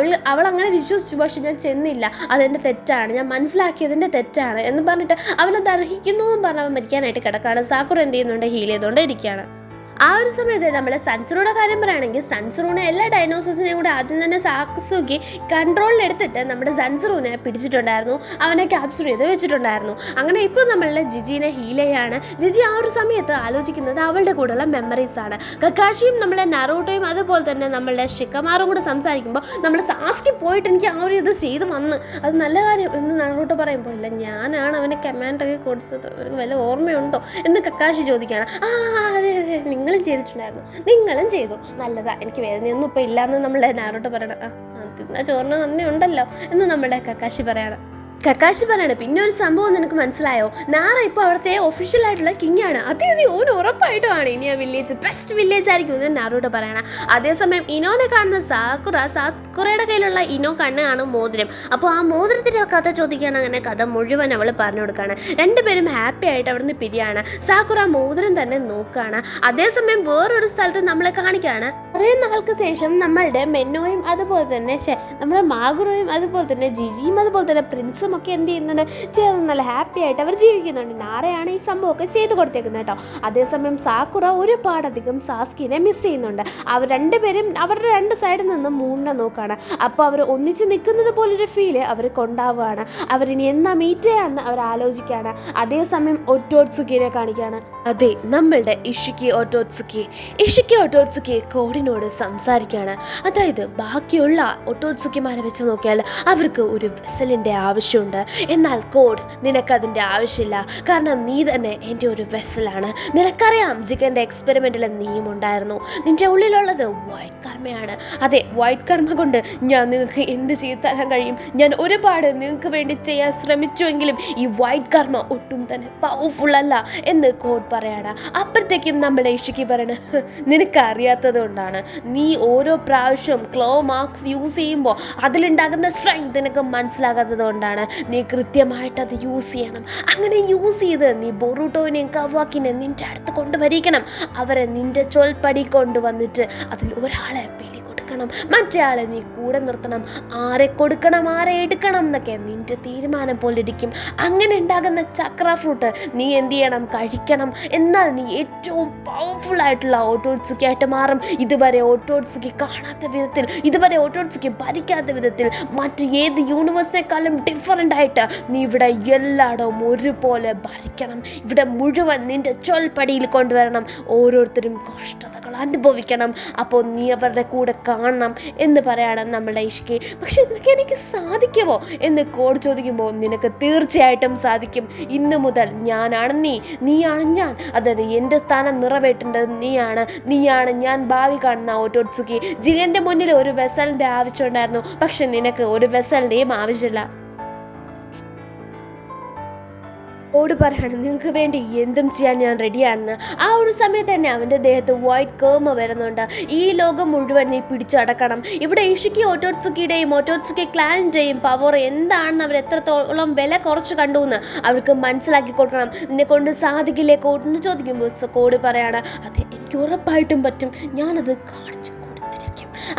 അവൾ അങ്ങനെ വിശ്വസിച്ചു, പക്ഷെ ഞാൻ ചെന്നില്ല, അതെൻ്റെ തെറ്റാണ്, ഞാൻ മനസ്സിലാക്കിയതിൻ്റെ തെറ്റാണ് എന്ന് പറഞ്ഞിട്ട് അവനത് അർഹിക്കുന്നു എന്നും പറഞ്ഞ് അവൻ മരിക്കാനായിട്ട് കിടക്കുകയാണ്. സാക്കുറ എന്ത് ചെയ്യുന്നുണ്ട്, ഹീൽ ചെയ്തുകൊണ്ട് ഇരിക്കുകയാണ്. ആ ഒരു സമയത്ത് നമ്മളെ സൺസറോയുടെ കാര്യം പറയുകയാണെങ്കിൽ സൺസറൂനെ എല്ലാ ഡൈനോസേഴ്സിനെയും കൂടെ ആദ്യം തന്നെ സാക്സുക്കി കൺട്രോളിലെടുത്തിട്ട് നമ്മുടെ സൺസറൂനെ പിടിച്ചിട്ടുണ്ടായിരുന്നു, അവനെ ക്യാപ്ചർ ചെയ്ത് വെച്ചിട്ടുണ്ടായിരുന്നു. അങ്ങനെ ഇപ്പോൾ നമ്മളുടെ ജിജിനെ ഹീൽ ചെയ്യാണ്. ജിജി ആ ഒരു സമയത്ത് ആലോചിക്കുന്നത് അവളുടെ കൂടെയുള്ള മെമ്മറീസാണ്. കക്കാഷിയും നമ്മളെ നറൂട്ടോയും അതുപോലെ തന്നെ നമ്മളുടെ ഷിക്കമാറും കൂടെ സംസാരിക്കുമ്പോൾ നമ്മൾ സാസ്കി പോയിട്ട് എനിക്ക് ആ ഒരു ഇത് ചെയ്ത് വന്ന് അത് നല്ല കാര്യം എന്ന് നറൂട്ടോ പറയുമ്പോൾ, ഇല്ല ഞാനാണ് അവന് കമാൻഡൊക്കെ കൊടുത്തത്, അവന് വല്ല ഓർമ്മയുണ്ടോ എന്ന് കക്കാഷി ചോദിക്കുകയാണ്. അതെ അതെ, നിങ്ങളും ചെയ്തിട്ടുണ്ടായിരുന്നു, നിങ്ങളും ചെയ്തു, നല്ലതാ, എനിക്ക് വേദനയൊന്നും ഇപ്പോൾ ഇല്ലയെന്ന് നമ്മളെ നാരോട്ട് പറയണം. തിന്ന ചോറിന് നന്ദി ഉണ്ടല്ലോ എന്ന് നമ്മളുടെ കക്കാഷി പറയണം. കക്കാശി പറയാണ്, പിന്നെ ഒരു സംഭവം നിനക്ക് മനസ്സിലായോ, നാറ ഇപ്പോൾ അവിടുത്തെ ഒഫീഷ്യൽ ആയിട്ടുള്ള കിങ് ആണ്. അതെ ഓൻ ഉറപ്പായിട്ടുമാണ് ഇനി ആ വില്ലേജ് ബെസ്റ്റ് വില്ലേജ് ആയിരിക്കും എന്ന് നാറൂടെ പറയണം. അതേസമയം ഇനോനെ കാണുന്ന സാക്കുറയുടെ കയ്യിലുള്ള ഇനോ കണ്ണ് കാണും മോതിരം. അപ്പോൾ ആ മോതിരത്തിൻ്റെ കഥ ചോദിക്കുകയാണ്. അങ്ങനെ കഥ മുഴുവൻ അവൾ പറഞ്ഞു കൊടുക്കുകയാണ്. രണ്ടുപേരും ഹാപ്പി ആയിട്ട് അവിടുന്ന് പിരിയാണ്. സാക്കുറ മോതിരം തന്നെ നോക്കുകയാണ്. അതേസമയം വേറൊരു സ്ഥലത്ത് നമ്മളെ കാണിക്കുകയാണ്. കുറേ നാൾക്ക് ശേഷം നമ്മളുടെ മെന്നോയും അതുപോലെ തന്നെ നമ്മുടെ മാഗുറോയും അതുപോലെ തന്നെ ജിജിയും അതുപോലെ തന്നെ പ്രിൻസും ഒക്കെ എന്ത് ചെയ്യുന്നുണ്ട്, ചേർന്ന് നല്ല ഹാപ്പി ആയിട്ട് അവർ ജീവിക്കുന്നുണ്ട്. നാറയാണ് ഈ സംഭവമൊക്കെ ചെയ്ത് കൊടുത്തേക്കുന്നത് കേട്ടോ. അതേസമയം സാക്കുറ ഒരുപാടധികം സാസ്കിനെ മിസ് ചെയ്യുന്നുണ്ട്. അവർ രണ്ടുപേരും അവരുടെ രണ്ട് സൈഡിൽ നിന്ന് മൂണിനെ നോക്കുകയാണ്. അപ്പോൾ അവർ ഒന്നിച്ച് നിൽക്കുന്നത് പോലൊരു ഫീല് അവർക്ക് ഉണ്ടാവുകയാണ്. അവരിനി എന്നാ മീറ്റ് ചെയ്യാമെന്ന് അവർ ആലോചിക്കുകയാണ്. അതേസമയം ഒട്ടോട്സുക്കിനെ കാണിക്കുകയാണ്. അതെ, നമ്മളുടെ ഇഷിക്കി ഒട്ടോട്സുക്കി കോഡിനോട് സംസാരിക്കുകയാണ്. അതായത് ബാക്കിയുള്ള ഒട്ടോട്സുക്കിമാരെ വെച്ച് നോക്കിയാൽ അവർക്ക് ഒരു വെസലിൻ്റെ ആവശ്യമുണ്ട്. എന്നാൽ കോഡ് നിനക്കതിൻ്റെ ആവശ്യമില്ല. കാരണം നീ തന്നെ എൻ്റെ ഒരു വെസലാണ്. നിനക്കറിയാം ജിഗൻ്റെ എക്സ്പെരിമെൻറ്റിൽ നീയും ഉണ്ടായിരുന്നു. നിൻ്റെ ഉള്ളിലുള്ളത് വൈറ്റ് കർമ്മയാണ്. അതെ, വൈറ്റ് കർമ്മ കൊണ്ട് ഞാൻ നിങ്ങൾക്ക് എന്ത് ചെയ്തു തരാൻ കഴിയും. ഞാൻ ഒരുപാട് നിങ്ങൾക്ക് വേണ്ടി ചെയ്യാൻ ശ്രമിച്ചുവെങ്കിലും ഈ വൈറ്റ് കർമ്മ ഒട്ടും തന്നെ പവർഫുൾ അല്ല എന്ന് കോഡ് പറയാണ്. അപ്പോഴത്തേക്കും നമ്മുടെ ഇഷിക്ക് പറയണ, നിനക്കറിയാത്തത് കൊണ്ടാണ്. നീ ഓരോ പ്രാവശ്യവും ക്ലോ മാർക്സ് യൂസ് ചെയ്യുമ്പോൾ അതിലുണ്ടാകുന്ന സ്ട്രെങ്ത് നിനക്ക് മനസ്സിലാകാത്തത് കൊണ്ടാണ്. നീ കൃത്യമായിട്ട് അത് യൂസ് ചെയ്യണം. അങ്ങനെ യൂസ് ചെയ്ത് നീ ബൊറൂട്ടോനെയും കവാക്കിനെ നിൻ്റെ അടുത്ത് കൊണ്ടുവരിക്കണം. അവരെ നിൻ്റെ ചൊൽപ്പടി കൊണ്ടുവന്നിട്ട് അതിൽ ഒരാളെ കൊടുക്കണം, മറ്റേ ആളെ നീ കൂടെ നിർത്തണം. ആരെ കൊടുക്കണം ആരെ എടുക്കണം എന്നൊക്കെ നിൻ്റെ തീരുമാനം പോലെ ഇരിക്കും. അങ്ങനെ ഉണ്ടാകുന്ന ചക്ര ഫ്രൂട്ട് നീ എന്ത് ചെയ്യണം, കഴിക്കണം. എന്നാൽ നീ ഏറ്റവും പവർഫുൾ ആയിട്ടുള്ള ഓട്ടോട്സുക്കി ആയിട്ട് മാറും. ഇതുവരെ ഓട്ടോട്സുക്കി കാണാത്ത വിധത്തിൽ, ഇതുവരെ ഓട്ടോട്സുക്കി ഭരിക്കാത്ത വിധത്തിൽ, മറ്റ് ഏത് യൂണിവേഴ്സിനെക്കാളും ഡിഫറൻ്റ് ആയിട്ട് നീ ഇവിടെ എല്ലായിടവും ഒരുപോലെ ഭരിക്കണം. ഇവിടെ മുഴുവൻ നിൻ്റെ ചൊൽപ്പടിയിൽ കൊണ്ടുവരണം. ഓരോരുത്തരും കഷ്ടതകൾ അനുഭവിക്കണം. അപ്പോൾ നീ അവരുടെ കൂടെ കാണണം എന്ന് പറയാണ് നമ്മുടെ ഇഷ്കി. പക്ഷെ നിനക്ക് എനിക്ക് സാധിക്കുമോ എന്ന് കോഡ് ചോദിക്കുമ്പോൾ നിനക്ക് തീർച്ചയായിട്ടും സാധിക്കും. ഇന്നു മുതൽ ഞാനാണ് നീയാണ് ഞാൻ. അതായത് എൻ്റെ സ്ഥാനം നിറവേറ്റേണ്ടത് നീയാണ് ഞാൻ ഭാവി കാണുന്ന ഓട്ടോട്സുക്കി. ജിഗൻ്റെ മുന്നിൽ ഒരു വെസലിൻ്റെ ആവശ്യമുണ്ടായിരുന്നു. പക്ഷെ നിനക്ക് ഒരു വെസലിൻ്റെയും ആവശ്യമില്ല. ഓട് പറയാണ്, നിങ്ങൾക്ക് വേണ്ടി എന്തും ചെയ്യാൻ ഞാൻ റെഡിയാണെന്ന്. ആ ഒരു സമയത്ത് തന്നെ അവൻ്റെ ദേഹത്ത് വൈറ്റ് കേമ വരുന്നുണ്ട്. ഈ ലോകം മുഴുവൻ നീ പിടിച്ചടക്കണം. ഇവിടെ ഇഷിക്കി ഓട്ടോട്സുക്കിയുടെയും ഓട്ടോട്സുക്കി ക്ലാനിൻ്റെയും പവർ എന്താണെന്ന് അവർ എത്രത്തോളം വില കുറച്ച് കണ്ടു എന്ന് അവർക്ക് മനസ്സിലാക്കി കൊടുക്കണം. നിന്നെ കൊണ്ട് സാധിക്കില്ലേ കോഡ് എന്ന് ചോദിക്കുമ്പോൾ കോഡ് പറയാണ്, അതെ എനിക്ക് ഉറപ്പായിട്ടും പറ്റും, ഞാനത് കാണിച്ചു.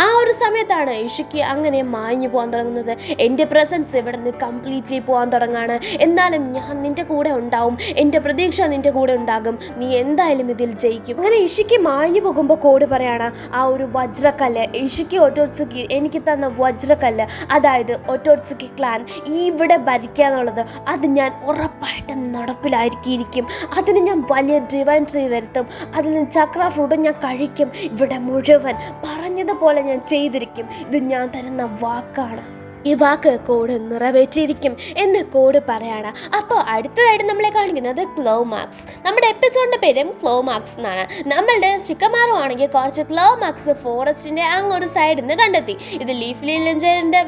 ആ ഒരു സമയത്താണ് ഇഷിക്ക് അങ്ങനെ മാഞ്ഞു പോകാൻ തുടങ്ങുന്നത്. എൻ്റെ പ്രസൻസ് ഇവിടെ നിന്ന് കംപ്ലീറ്റ്ലി പോകാൻ തുടങ്ങാണ്. എന്നാലും ഞാൻ നിൻ്റെ കൂടെ ഉണ്ടാവും. എൻ്റെ പ്രതീക്ഷ നിൻ്റെ കൂടെ ഉണ്ടാകും. നീ എന്തായാലും ഇതിൽ ജയിക്കും. അങ്ങനെ ഇഷിക്ക് മാഞ്ഞു പോകുമ്പോൾ കോഡ് പറയാണ്, ആ ഒരു വജ്രക്കല്ല്, ഇഷിക്ക് ഒട്ടോട്സുക്കി എനിക്ക് തന്ന വജ്രക്കല്ല്, അതായത് ഒട്ടോട്സുക്കി ക്ലാൻ ഇവിടെ ഭരിക്കുക എന്നുള്ളത്, അത് ഞാൻ ഉറപ്പായിട്ടും നടപ്പിലായിരിക്കും. അതിന് ഞാൻ വലിയ ഡിവൈൻ ട്രീ വരുത്തും. അതിൽ നിന്ന് ചക്ര ഫ്രൂട്ട് ഞാൻ കഴിക്കും. ഇവിടെ മുഴുവൻ പറഞ്ഞതുപോലെ ഞാൻ ചെയ്തിരിക്കും. ഇത് ഞാൻ തരുന്ന വാക്കാണ്. ഈ വാക്ക് കോഡ് നിറവേറ്റിയിരിക്കും എന്ന് കോഡ് പറയാണ്. അപ്പോൾ അടുത്തതായിട്ട് നമ്മളെ കാണിക്കുന്നത് ക്ലോ മാർക്സ്. നമ്മുടെ എപ്പിസോഡിൻ്റെ പേരും ക്ലോ മാർക്സ് എന്നാണ്. നമ്മളുടെ ഷിക്കമാറു ആണെങ്കിൽ കുറച്ച് ക്ലോ മാർക്സ് ഫോറസ്റ്റിൻ്റെ അങ്ങൊരു സൈഡിൽ നിന്ന് കണ്ടെത്തി. ഇത് ലീഫ്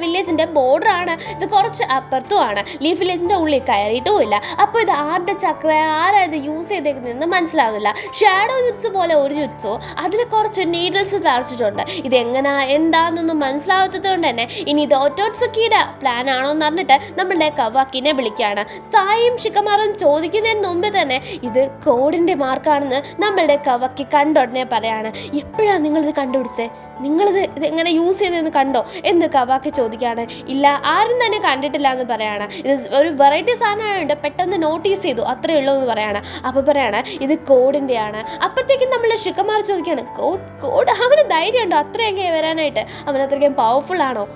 വില്ലേജിൻ്റെ ബോർഡറാണ്. ഇത് കുറച്ച് അപ്പുറത്തുമാണ്. ലീഫ് വില്ലേജിൻ്റെ ഉള്ളിൽ കയറിയിട്ടുമില്ല. അപ്പോൾ ഇത് ആരുടെ ചക്ര, ആരാ ഇത് യൂസ് ചെയ്തേക്കുന്നതെന്ന് മനസ്സിലാവുന്നില്ല. ഷാഡോ ജുറ്റ്സ് പോലെ ഒരു ജുറ്റ്സോ അതിൽ കുറച്ച് നീഡിൽസ് തറച്ചിട്ടുണ്ട്. ഇതെങ്ങനെ എന്താണെന്നൊന്നും മനസ്സിലാവാത്തത് കൊണ്ട് തന്നെ ഇനി ഇത് ഒറ്റോട്സ് പ്ലാൻ ആണോ എന്ന് പറഞ്ഞിട്ട് നമ്മളുടെ കവാക്കിനെ വിളിക്കുകയാണ്. സായും ഷിക്കമാറും ചോദിക്കുന്നതിന് മുമ്പ് തന്നെ ഇത് കോഡിൻ്റെ മാർക്കാണെന്ന് നമ്മളുടെ കവാക്കി കണ്ടുടനെ പറയാണ്. എപ്പോഴാണ് നിങ്ങളിത് കണ്ടുപിടിച്ചേ? നിങ്ങളിത് എങ്ങനെ യൂസ് ചെയ്തതെന്ന് കണ്ടോ എന്ന് കവാക്കി ചോദിക്കുകയാണ്. ഇല്ല, ആരും തന്നെ കണ്ടിട്ടില്ല എന്ന് പറയാണ്. ഇത് ഒരു വെറൈറ്റി സാധനമായതുകൊണ്ട് പെട്ടെന്ന് നോട്ടീസ് ചെയ്തു, അത്രയേ ഉള്ളൂ എന്ന് പറയാണ്. അപ്പോൾ പറയാണ് ഇത് കോഡിൻ്റെയാണ്. അപ്പോഴത്തേക്കും നമ്മൾ ഷിക്കമാർ ചോദിക്കുകയാണ്, കോഡ് അവന് ധൈര്യമുണ്ടോ അത്രയൊക്കെ വരാനായിട്ട്? അവൻ അത്രയ്ക്കും പവർഫുൾ ആണോ?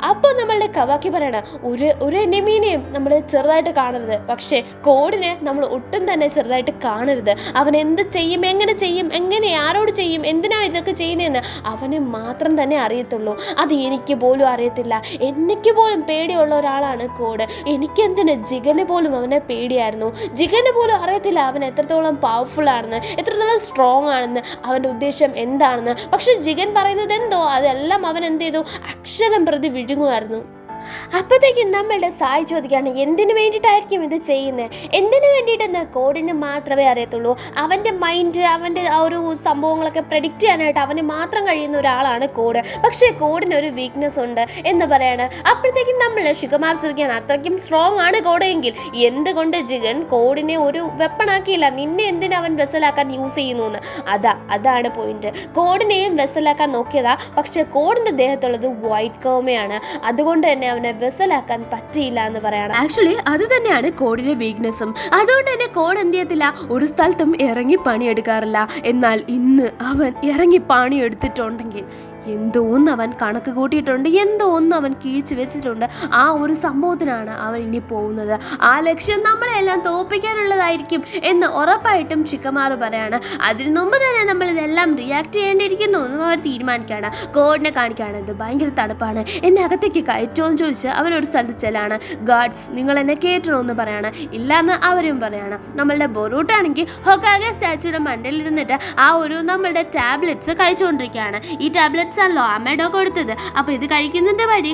അപ്പോൾ നമ്മളുടെ കവാക്കി പറയണം, ഒരു എനിമീനെയും നമ്മൾ ചെറുതായിട്ട് കാണരുത്. പക്ഷേ കോഡിനെ നമ്മൾ ഒട്ടും തന്നെ ചെറുതായിട്ട് കാണരുത്. അവൻ എന്ത് ചെയ്യും, എങ്ങനെ ചെയ്യും, എങ്ങനെ ആരോട് ചെയ്യും, എന്തിനാ ഇതൊക്കെ ചെയ്യുന്നതെന്ന് അവന് മാത്രം തന്നെ അറിയത്തുള്ളൂ. അത് എനിക്ക് പോലും അറിയത്തില്ല. എനിക്ക് പോലും പേടിയുള്ള ഒരാളാണ് കോഡ്. എനിക്കെന്തിന് ജിഗന് പോലും അവനെ പേടിയായിരുന്നു. ജിഗന് പോലും അറിയത്തില്ല അവൻ എത്രത്തോളം പവർഫുൾ ആണെന്ന്, എത്രത്തോളം സ്ട്രോങ് ആണെന്ന്, അവൻ്റെ ഉദ്ദേശം എന്താണെന്ന്. പക്ഷെ ജിഗൻ പറയുന്നത് എന്തോ അതെല്ലാം അവൻ എന്ത് ചെയ്തു, അക്ഷരം പ്രതി വിഴുങ്ങുമായിരുന്നു. അപ്പോഴത്തേക്കും നമ്മളുടെ സായി ചോദിക്കുകയാണ് എന്തിനു വേണ്ടിയിട്ടായിരിക്കും ഇത് ചെയ്യുന്നത്, എന്തിനു വേണ്ടിയിട്ടെന്ന് കോഡിന് മാത്രമേ അറിയത്തുള്ളൂ. അവൻ്റെ മൈൻഡ്, അവൻ്റെ ആ ഒരു സംഭവങ്ങളൊക്കെ പ്രെഡിക്റ്റ് ചെയ്യാനായിട്ട് അവന് മാത്രം കഴിയുന്ന ഒരാളാണ് കോഡ്. പക്ഷേ കോഡിന് ഒരു വീക്ക്നെസ് ഉണ്ട് എന്ന് പറയാണ്. അപ്പോഴത്തേക്കും നമ്മൾ ശിവകുമാർ ചോദിക്കുകയാണ് അത്രയ്ക്കും സ്ട്രോങ് ആണ് കോഡെങ്കിൽ എന്തുകൊണ്ട് ജിഗൻ കോഡിനെ ഒരു വെപ്പണാക്കിയില്ല, നിന്നെ എന്തിനാ അവൻ വെസലാക്കാൻ യൂസ് ചെയ്യുന്നു എന്ന്. അതാണ് പോയിന്റ്. കോഡിനെയും വെസലാക്കാൻ നോക്കിയതാ, പക്ഷെ കോഡിന്റെ ദേഹത്തുള്ളത് വൈറ്റ് കോമയാണ്, അതുകൊണ്ട് തന്നെ അവനെ വെസലാക്കാൻ പറ്റിയില്ല എന്ന് പറയാണ്. ആക്ച്വലി അത് തന്നെയാണ് കോഡിന്റെ വീക്ക്നെസ്സും. അതുകൊണ്ട് തന്നെ കോഡ് എന്ത് ചെയ്യത്തില്ല, ഒരു സ്ഥലത്തും ഇറങ്ങി പണിയെടുക്കാറില്ല. എന്നാൽ ഇന്ന് അവൻ ഇറങ്ങി പണിയെടുത്തിട്ടുണ്ടെങ്കിൽ എന്തോന്ന് അവൻ കണക്ക് കൂട്ടിയിട്ടുണ്ട്, എന്തോന്ന് അവൻ കീഴ്ച്ചു വെച്ചിട്ടുണ്ട്. ആ ഒരു സംഭവത്തിനാണ് അവൻ ഇനി പോകുന്നത്. ആ ലക്ഷ്യം നമ്മളെല്ലാം തോൽപ്പിക്കാനുള്ളതായിരിക്കും എന്ന് ഉറപ്പായിട്ടും ചിക്കമാറ് പറയാണ്. അതിന് മുമ്പ് തന്നെ നമ്മൾ ഇതെല്ലാം റിയാക്ട് ചെയ്യേണ്ടിയിരിക്കുന്നു എന്ന് അവർ തീരുമാനിക്കുകയാണ്. കോഡിനെ കാണിക്കുകയാണ്. ഇത് ഭയങ്കര തണുപ്പാണ്, എന്നെ അകത്തേക്ക് കയറ്റുമെന്ന് ചോദിച്ച് അവനൊരു സ്ഥലത്ത് ചെല്ലാണ്. ഗാർഡ്സ് നിങ്ങൾ എന്നെ കയറ്റണമെന്ന് പറയാണ്. ഇല്ലാന്ന് അവരും പറയാണ്. നമ്മളുടെ ബൊറൂട്ടാണെങ്കിൽ ഹൊക്കാഗെ സ്റ്റാച്യൂടെ മണ്ടയിലിരുന്നിട്ട് ആ ഒരു നമ്മളുടെ ടാബ്ലറ്റ്സ് കഴിച്ചുകൊണ്ടിരിക്കുകയാണ്. ഈ ടാബ്ലറ്റ്സ് ആണല്ലോ അമ്മയുടെ കൊടുത്തത്. അപ്പോൾ ഇത് കഴിക്കുന്നതിൻ്റെ വഴി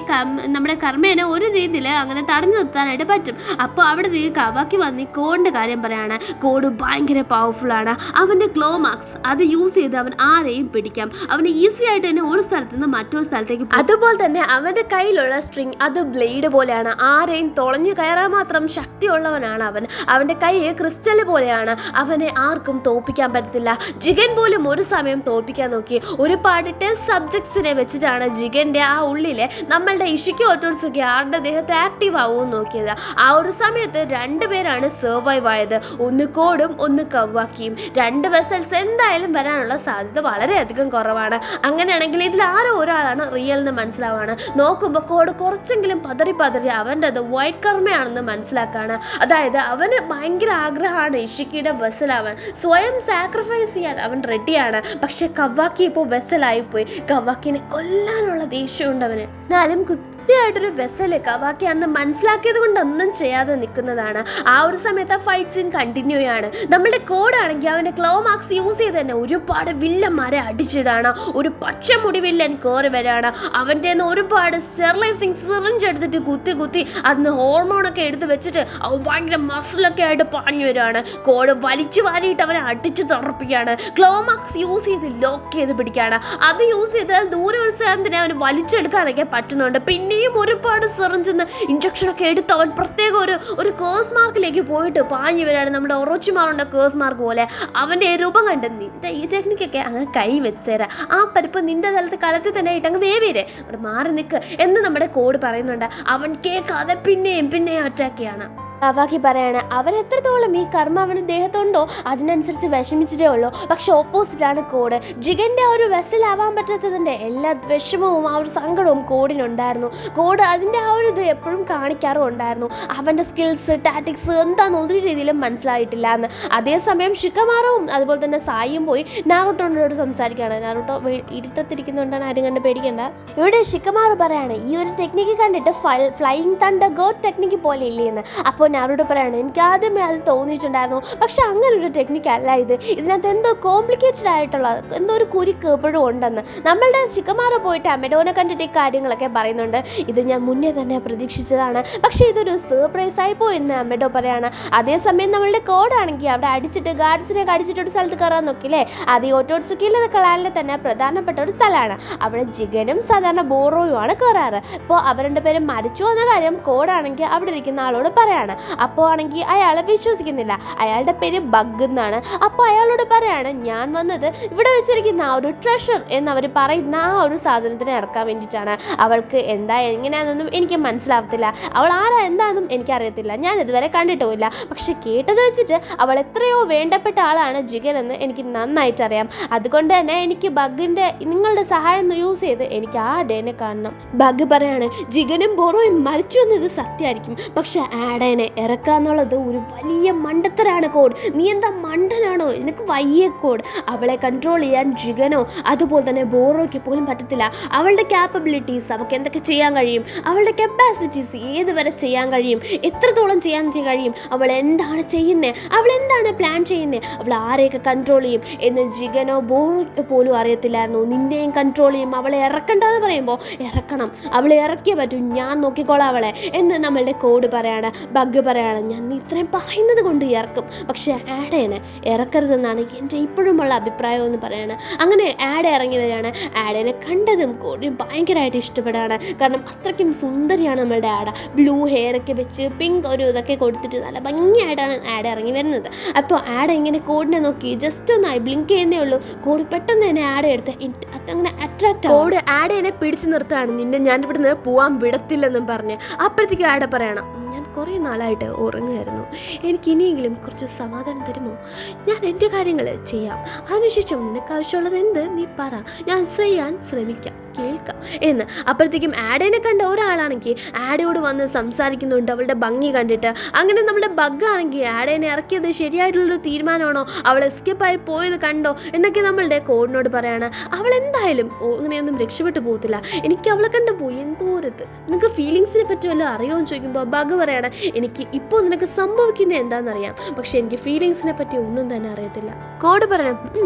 നമ്മുടെ കർമ്മേനെ ഒരു രീതിയിൽ അങ്ങനെ തടഞ്ഞു നിർത്താനായിട്ട് പറ്റും. അപ്പോൾ അവിടെ നിന്ന് കവാക്കി വന്ന് കോഡിൻ്റെ കാര്യം പറയാണ്. കോഡ് ഭയങ്കര പവർഫുള്ളാണ്. അവൻ്റെ ക്ലോ മാർക്സ് അത് യൂസ് ചെയ്ത് അവൻ ആരെയും പിടിക്കാം. അവന് ഈസി ആയിട്ട് തന്നെ ഒരു സ്ഥലത്ത് നിന്ന് മറ്റൊരു സ്ഥലത്തേക്ക്. അതുപോലെ തന്നെ അവൻ്റെ കയ്യിലുള്ള സ്ട്രിങ് അത് ബ്ലേഡ് പോലെയാണ്, ആരെയും തുളഞ്ഞു കയറാൻ മാത്രം ശക്തിയുള്ളവനാണ് അവൻ. അവൻ്റെ കൈ ക്രിസ്റ്റൽ പോലെയാണ്, അവനെ ആർക്കും തോൽപ്പിക്കാൻ പറ്റത്തില്ല. ജിഗൻ പോലും ഒരു സമയം തോൽപ്പിക്കാൻ നോക്കി. ഒരുപാട് ടെസ്റ്റ് സബ്ജക്ട്സിനെ വെച്ചിട്ടാണ് ജിഗന്റെ ആ ഉള്ളിലെ നമ്മളുടെ ഇഷിക്ക് ഓട്ടോസുക്കി ആരുടെ ദേഹത്ത് ആക്റ്റീവ് ആവുമെന്ന് നോക്കിയത്. ആ ഒരു സമയത്ത് രണ്ടുപേരാണ് സർവൈവ് ആയത്, ഒന്ന് കോഡും ഒന്ന് കവാക്കിയും. രണ്ട് വെസൽസ് എന്തായാലും വരാനുള്ള സാധ്യത വളരെയധികം കുറവാണ്. അങ്ങനെയാണെങ്കിൽ ഇതിൽ ആരോ ഒരാളാണ് റിയൽ എന്ന് മനസ്സിലാവാണ്. നോക്കുമ്പോൾ കോഡ് കുറച്ചെങ്കിലും പതറി അവൻ്റെ അത് വൈറ്റ് കർമ്മയാണെന്ന് മനസ്സിലാക്കാണ്. അതായത് അവന് ഭയങ്കര ആഗ്രഹമാണ് ഇഷിക്കിയുടെ വെസലാവാൻ, സ്വയം സാക്രിഫൈസ് ചെയ്യാൻ അവൻ റെഡിയാണ്. പക്ഷെ കവാക്കി ഇപ്പോൾ വെസലായിപ്പോയി. കവാക്കിനെ കൊല്ലാനുള്ള ദേഷ്യമുണ്ട് അവന്. എന്നാലും കൃത്യമായിട്ടൊരു വെസല് കവാക്കിയാണെന്ന് മനസ്സിലാക്കിയത് കൊണ്ട് ഒന്നും ചെയ്യാതെ നിൽക്കുന്നതാണ്. ആ ഒരു സമയത്ത് ആ ഫൈറ്റ് സീൻ കണ്ടിന്യൂ ആണ്. നമ്മുടെ കോഡാണെങ്കിൽ അവൻ്റെ ക്ലോ മാർക്സ് യൂസ് ചെയ്ത് തന്നെ ഒരുപാട് വില്ലന്മാരെ അടിച്ചിടാണ്. ഒരു പച്ചമുടി വില്ലൻ കയറി വരാണ്. അവൻ്റെ ഒരുപാട് സ്റ്റെറിലൈസിങ് സിറിഞ്ച് എടുത്തിട്ട് കുത്തി അതിന് ഹോർമോണൊക്കെ എടുത്ത് വെച്ചിട്ട് അവൻ ഭയങ്കര മസിലൊക്കെ ആയിട്ട് പാഞ്ഞു വരികയാണ്. കോഡ് വലിച്ചു വാരിയിട്ട് അവനെ അടിച്ച് തറപ്പിക്കുകയാണ്. ക്ലോ മാർക്സ് യൂസ് ചെയ്ത് ലോക്ക് ചെയ്ത് പിടിക്കുകയാണ്. അത് യൂസ് ചെയ്താൽ ദൂരെ ഒരു സ്ഥലത്തിനെ അവന് വലിച്ചെടുക്കാനൊക്കെ പറ്റുന്നുണ്ട്. പിന്നെയും ഒരുപാട് സിറിഞ്ചിന്ന് ഇഞ്ചക്ഷനൊക്കെ എടുത്ത് അവൻ പ്രത്യേക ഒരു കേഴ്സ് മാർക്കിലേക്ക് പോയിട്ട് പാഞ്ഞു വരാണ്. നമ്മുടെ ഒറോച്ചിമാറുണ്ട് കേഴ്സ് മാർക്ക് പോലെ. അവൻ്റെ രൂപം കണ്ട് നിന്റെ ഈ ടെക്നിക്കൊക്കെ അങ്ങ് കൈ വെച്ചേരാ, ആ പരിപ്പ് നിന്റെ തലത്ത് കലത്തിൽ തന്നെ ആയിട്ട് അങ്ങ് വേവേരെ, അവിടെ മാറി നിൽക്ക് എന്ന് നമ്മുടെ കോഡ് പറയുന്നുണ്ട്. അവൻ കേൾക്കാതെ പിന്നെയും അറ്റാക്ക് ചെയ്യാണ്. കവാക്കി പറയാണ് അവൻ എത്രത്തോളം ഈ കർമ്മ അവന് ദേഹത്തുണ്ടോ അതിനനുസരിച്ച് വിഷമിച്ചിട്ടേ ഉള്ളൂ. പക്ഷെ ഓപ്പോസിറ്റാണ് കോഡ്. ജിഗന്റെ ആ ഒരു വെസലാവാൻ പറ്റാത്തതിൻ്റെ എല്ലാ വിഷമവും ആ ഒരു സങ്കടവും കോഡിനുണ്ടായിരുന്നു. കോഡ് അതിൻ്റെ ആ ഒരു ഇത് എപ്പോഴും കാണിക്കാറും ഉണ്ടായിരുന്നു. അവൻ്റെ സ്കിൽസ് ടാറ്റിക്സ് എന്താണെന്ന് ഒരു രീതിയിലും മനസ്സിലായിട്ടില്ല എന്ന്. അതേസമയം ഷിക്കമാറും അതുപോലെ തന്നെ സായിയും പോയി നാറുട്ടോനോട് സംസാരിക്കുകയാണ്. നാറുട്ടോ ഇരുട്ടത്തിരിക്കുന്നുണ്ടാണ്, ആരും കണ്ട് പേടിക്കണ്ട. ഇവിടെ ഷിക്കമാറ് പറയാണ് ഈ ഒരു ടെക്നിക്ക് കണ്ടിട്ട് ഫ്ലൈയിങ് തണ്ടർ ഗോഡ് ടെക്നിക്ക് പോലെ ഇല്ലേ എന്ന്. അപ്പോൾ നാറുട്ടോ പറയാണ് എനിക്ക് ആദ്യമേ അത് തോന്നിയിട്ടുണ്ടായിരുന്നു, പക്ഷെ അങ്ങനെ ഒരു ടെക്നിക്ക് അല്ല ഇത്, ഇതിനകത്ത് എന്തോ കോംപ്ലിക്കേറ്റഡ് ആയിട്ടുള്ള എന്തോ ഒരു കുരുക്ക് എപ്പോഴും ഉണ്ടെന്ന്. നമ്മളുടെ ഷിക്കമാറ് പോയിട്ട് അമെഡോനെ കണ്ടിട്ട് ഈ കാര്യങ്ങളൊക്കെ പറയുന്നുണ്ട്. ഇത് ഞാൻ മുന്നേ തന്നെ പ്രതീക്ഷിച്ചതാണ്, പക്ഷേ ഇതൊരു സർപ്രൈസ് ആയിപ്പോയി എന്ന് അമെഡോ പറയാണ്. അതേസമയം നമ്മളുടെ കോഡാണെങ്കിൽ അവിടെ അടിച്ചിട്ട് ഗാർഡ്സിനെ അടിച്ചിട്ട് ഒരു സ്ഥലത്ത് കയറാൻ നോക്കില്ലേ, അത് ഈ ഒട്ടോട്സുക്കിയിലെ ക്ലാനിലെ തന്നെ പ്രധാനപ്പെട്ട ഒരു സ്ഥലമാണ്. അവിടെ ജിഗനും സാധാരണ ബോറോയുമാണ് കയറാറ്. ഇപ്പോൾ അവർ രണ്ടുപേരും മരിച്ചു എന്ന കാര്യം കോഡാണെങ്കിൽ അവിടെ ഇരിക്കുന്ന ആളോട് പറയാണ്. അപ്പോൾ ആണെങ്കിൽ അയാളെ വിശ്വസിക്കുന്നില്ല. അയാളുടെ പേര് ബഗ് എന്നാണ്. അപ്പോൾ അയാളോട് പറയാണ് ഞാൻ വന്നത് ഇവിടെ വെച്ചിരിക്കുന്ന ആ ഒരു ട്രഷർ എന്നവർ പറയുന്ന ആ ഒരു സാധനത്തിനെ ഇറക്കാൻ വേണ്ടിയിട്ടാണ്. അവൾക്ക് എന്താ എങ്ങനെയാണെന്നൊന്നും എനിക്ക് മനസ്സിലാവത്തില്ല, അവൾ ആരാ എന്താണെന്നും എനിക്കറിയത്തില്ല, ഞാൻ ഇതുവരെ കണ്ടിട്ടുമില്ല. പക്ഷെ കേട്ടത് വെച്ചിട്ട് അവൾ എത്രയോ വേണ്ടപ്പെട്ട ആളാണ് ജിഗൻ എന്ന് എനിക്ക് നന്നായിട്ട് അറിയാം. അതുകൊണ്ട് തന്നെ എനിക്ക് ബഗിൻ്റെ നിങ്ങളുടെ സഹായം യൂസ് ചെയ്ത് എനിക്ക് ആ ഡേനെ കാണണം. ബഗ് പറയാണ് ജിഗനും ബോറോയും മരിച്ചു എന്നത് സത്യമായിരിക്കും, പക്ഷെ ആഡേനെ ആഡനെ ഇറക്കുക എന്നുള്ളത് ഒരു വലിയ മണ്ടത്തരാണ് കോഡ്. നീ എന്താ മണ്ടനാണോ? എനിക്ക് വയ്യ കോഡ്. അവളെ കൺട്രോൾ ചെയ്യാൻ ജിഗനോ അതുപോലെ തന്നെ ബോറോയ്ക്ക് പോലും പറ്റത്തില്ല. അവളുടെ ക്യാപ്പബിലിറ്റീസ്, അവൾക്ക് എന്തൊക്കെ ചെയ്യാൻ കഴിയും, അവളുടെ കപ്പാസിറ്റീസ് ഏതുവരെ ചെയ്യാൻ കഴിയും, എത്രത്തോളം ചെയ്യാൻ കഴിയും, അവൾ എന്താണ് ചെയ്യുന്നത്, അവൾ എന്താണ് പ്ലാൻ ചെയ്യുന്നത്, അവൾ ആരെയൊക്കെ കൺട്രോൾ ചെയ്യും എന്ന് ജിഗനോ ബോറോയ്ക്ക് പോലും അറിയത്തില്ലായിരുന്നു. നിന്നെയും കൺട്രോൾ ചെയ്യും, അവളെ ഇറക്കണ്ടെന്ന് പറയുമ്പോൾ ഇറക്കണം, അവളെ ഇറക്കിയേ പറ്റൂ, ഞാൻ നോക്കിക്കോളാം അവളെ എന്ന് നമ്മളുടെ കോഡ് പറയാണ്. ബഗ് പറയാണ്, ഞാൻ ഇത്രയും പറയുന്നത് കൊണ്ട് ഇറക്കും, പക്ഷേ ആഡേനെ ഇറക്കരുതെന്നാണ് എൻ്റെ ഇപ്പോഴുമുള്ള അഭിപ്രായം എന്ന് പറയാണ്. അങ്ങനെ ആഡ് ഇറങ്ങി വരികയാണ്. ആഡേനെ കണ്ടതും കോഡിന് ഭയങ്കരമായിട്ട് ഇഷ്ടപ്പെടുകയാണ്. കാരണം അത്രയ്ക്കും സുന്ദരിയാണ് നമ്മളുടെ ആഡ. ബ്ലൂ ഹെയർ ഒക്കെ വെച്ച് പിങ്ക് ഒരു ഇതൊക്കെ കൊടുത്തിട്ട് നല്ല ഭംഗിയായിട്ടാണ് ആഡ് ഇറങ്ങി വരുന്നത്. അപ്പോൾ ആഡ് ഇങ്ങനെ കോഡിനെ നോക്കി ജസ്റ്റ് ഒന്നായി ബ്ലിങ്ക് ചെയ്യുന്നേ ഉള്ളൂ. കോഡ് പെട്ടെന്ന് തന്നെ ആഡ് എടുത്ത് അങ്ങനെ അട്രാക്റ്റ് കോഡ് ആഡേനെ പിടിച്ചു നിർത്തുകയാണ്. നിന്നെ ഞാൻ ഇവിടുന്ന് പോകാൻ വിടത്തില്ലെന്നും പറഞ്ഞ്. അപ്പോഴത്തേക്കും ആഡ് പറയണം, ഞാൻ കുറേ നാളായിട്ട് ഉറങ്ങുമായിരുന്നു, എനിക്ക് ഇനിയെങ്കിലും കുറച്ച് സമാധാനം തരുമോ? ഞാൻ എൻ്റെ കാര്യങ്ങൾ ചെയ്യാം, അതിനുശേഷം നിനക്ക് ആവശ്യമുള്ളത് എന്ത് നീ പറ, ഞാൻ ചെയ്യാൻ ശ്രമിക്കാം, കേൾക്കാം എന്ന്. അപ്പോഴത്തേക്കും ആഡേനെ കണ്ട ഒരാളാണെങ്കിൽ ആഡയോട് വന്ന് സംസാരിക്കുന്നുണ്ട് അവളുടെ ഭംഗി കണ്ടിട്ട്. അങ്ങനെ നമ്മുടെ ബഗ്ഗാണെങ്കിൽ ആഡേനെ ഇറക്കിയത് ശരിയായിട്ടുള്ളൊരു തീരുമാനമാണോ, അവൾ എസ്കേപ്പായി പോയത് കണ്ടോ എന്നൊക്കെ നമ്മളുടെ കോഡിനോട് പറയാണ്. അവൾ എന്തായാലും അങ്ങനെയൊന്നും രക്ഷപ്പെട്ടു പോകത്തില്ല, എനിക്ക് അവളെ കണ്ടു പോയി എന്തോരത്ത്. നിനക്ക് ഫീലിങ്സിനെ പറ്റി വല്ലതും അറിയുമെന്ന് ചോദിക്കുമ്പോൾ ബഗ് പറയാണ്, എനിക്ക് ഇപ്പോൾ നിനക്ക് സംഭവിക്കുന്നത് എന്താണെന്നറിയാം, പക്ഷെ എനിക്ക് ഫീലിങ്സിനെ പറ്റി ഒന്നും തന്നെ അറിയത്തില്ല. കോഡ് പറയണം,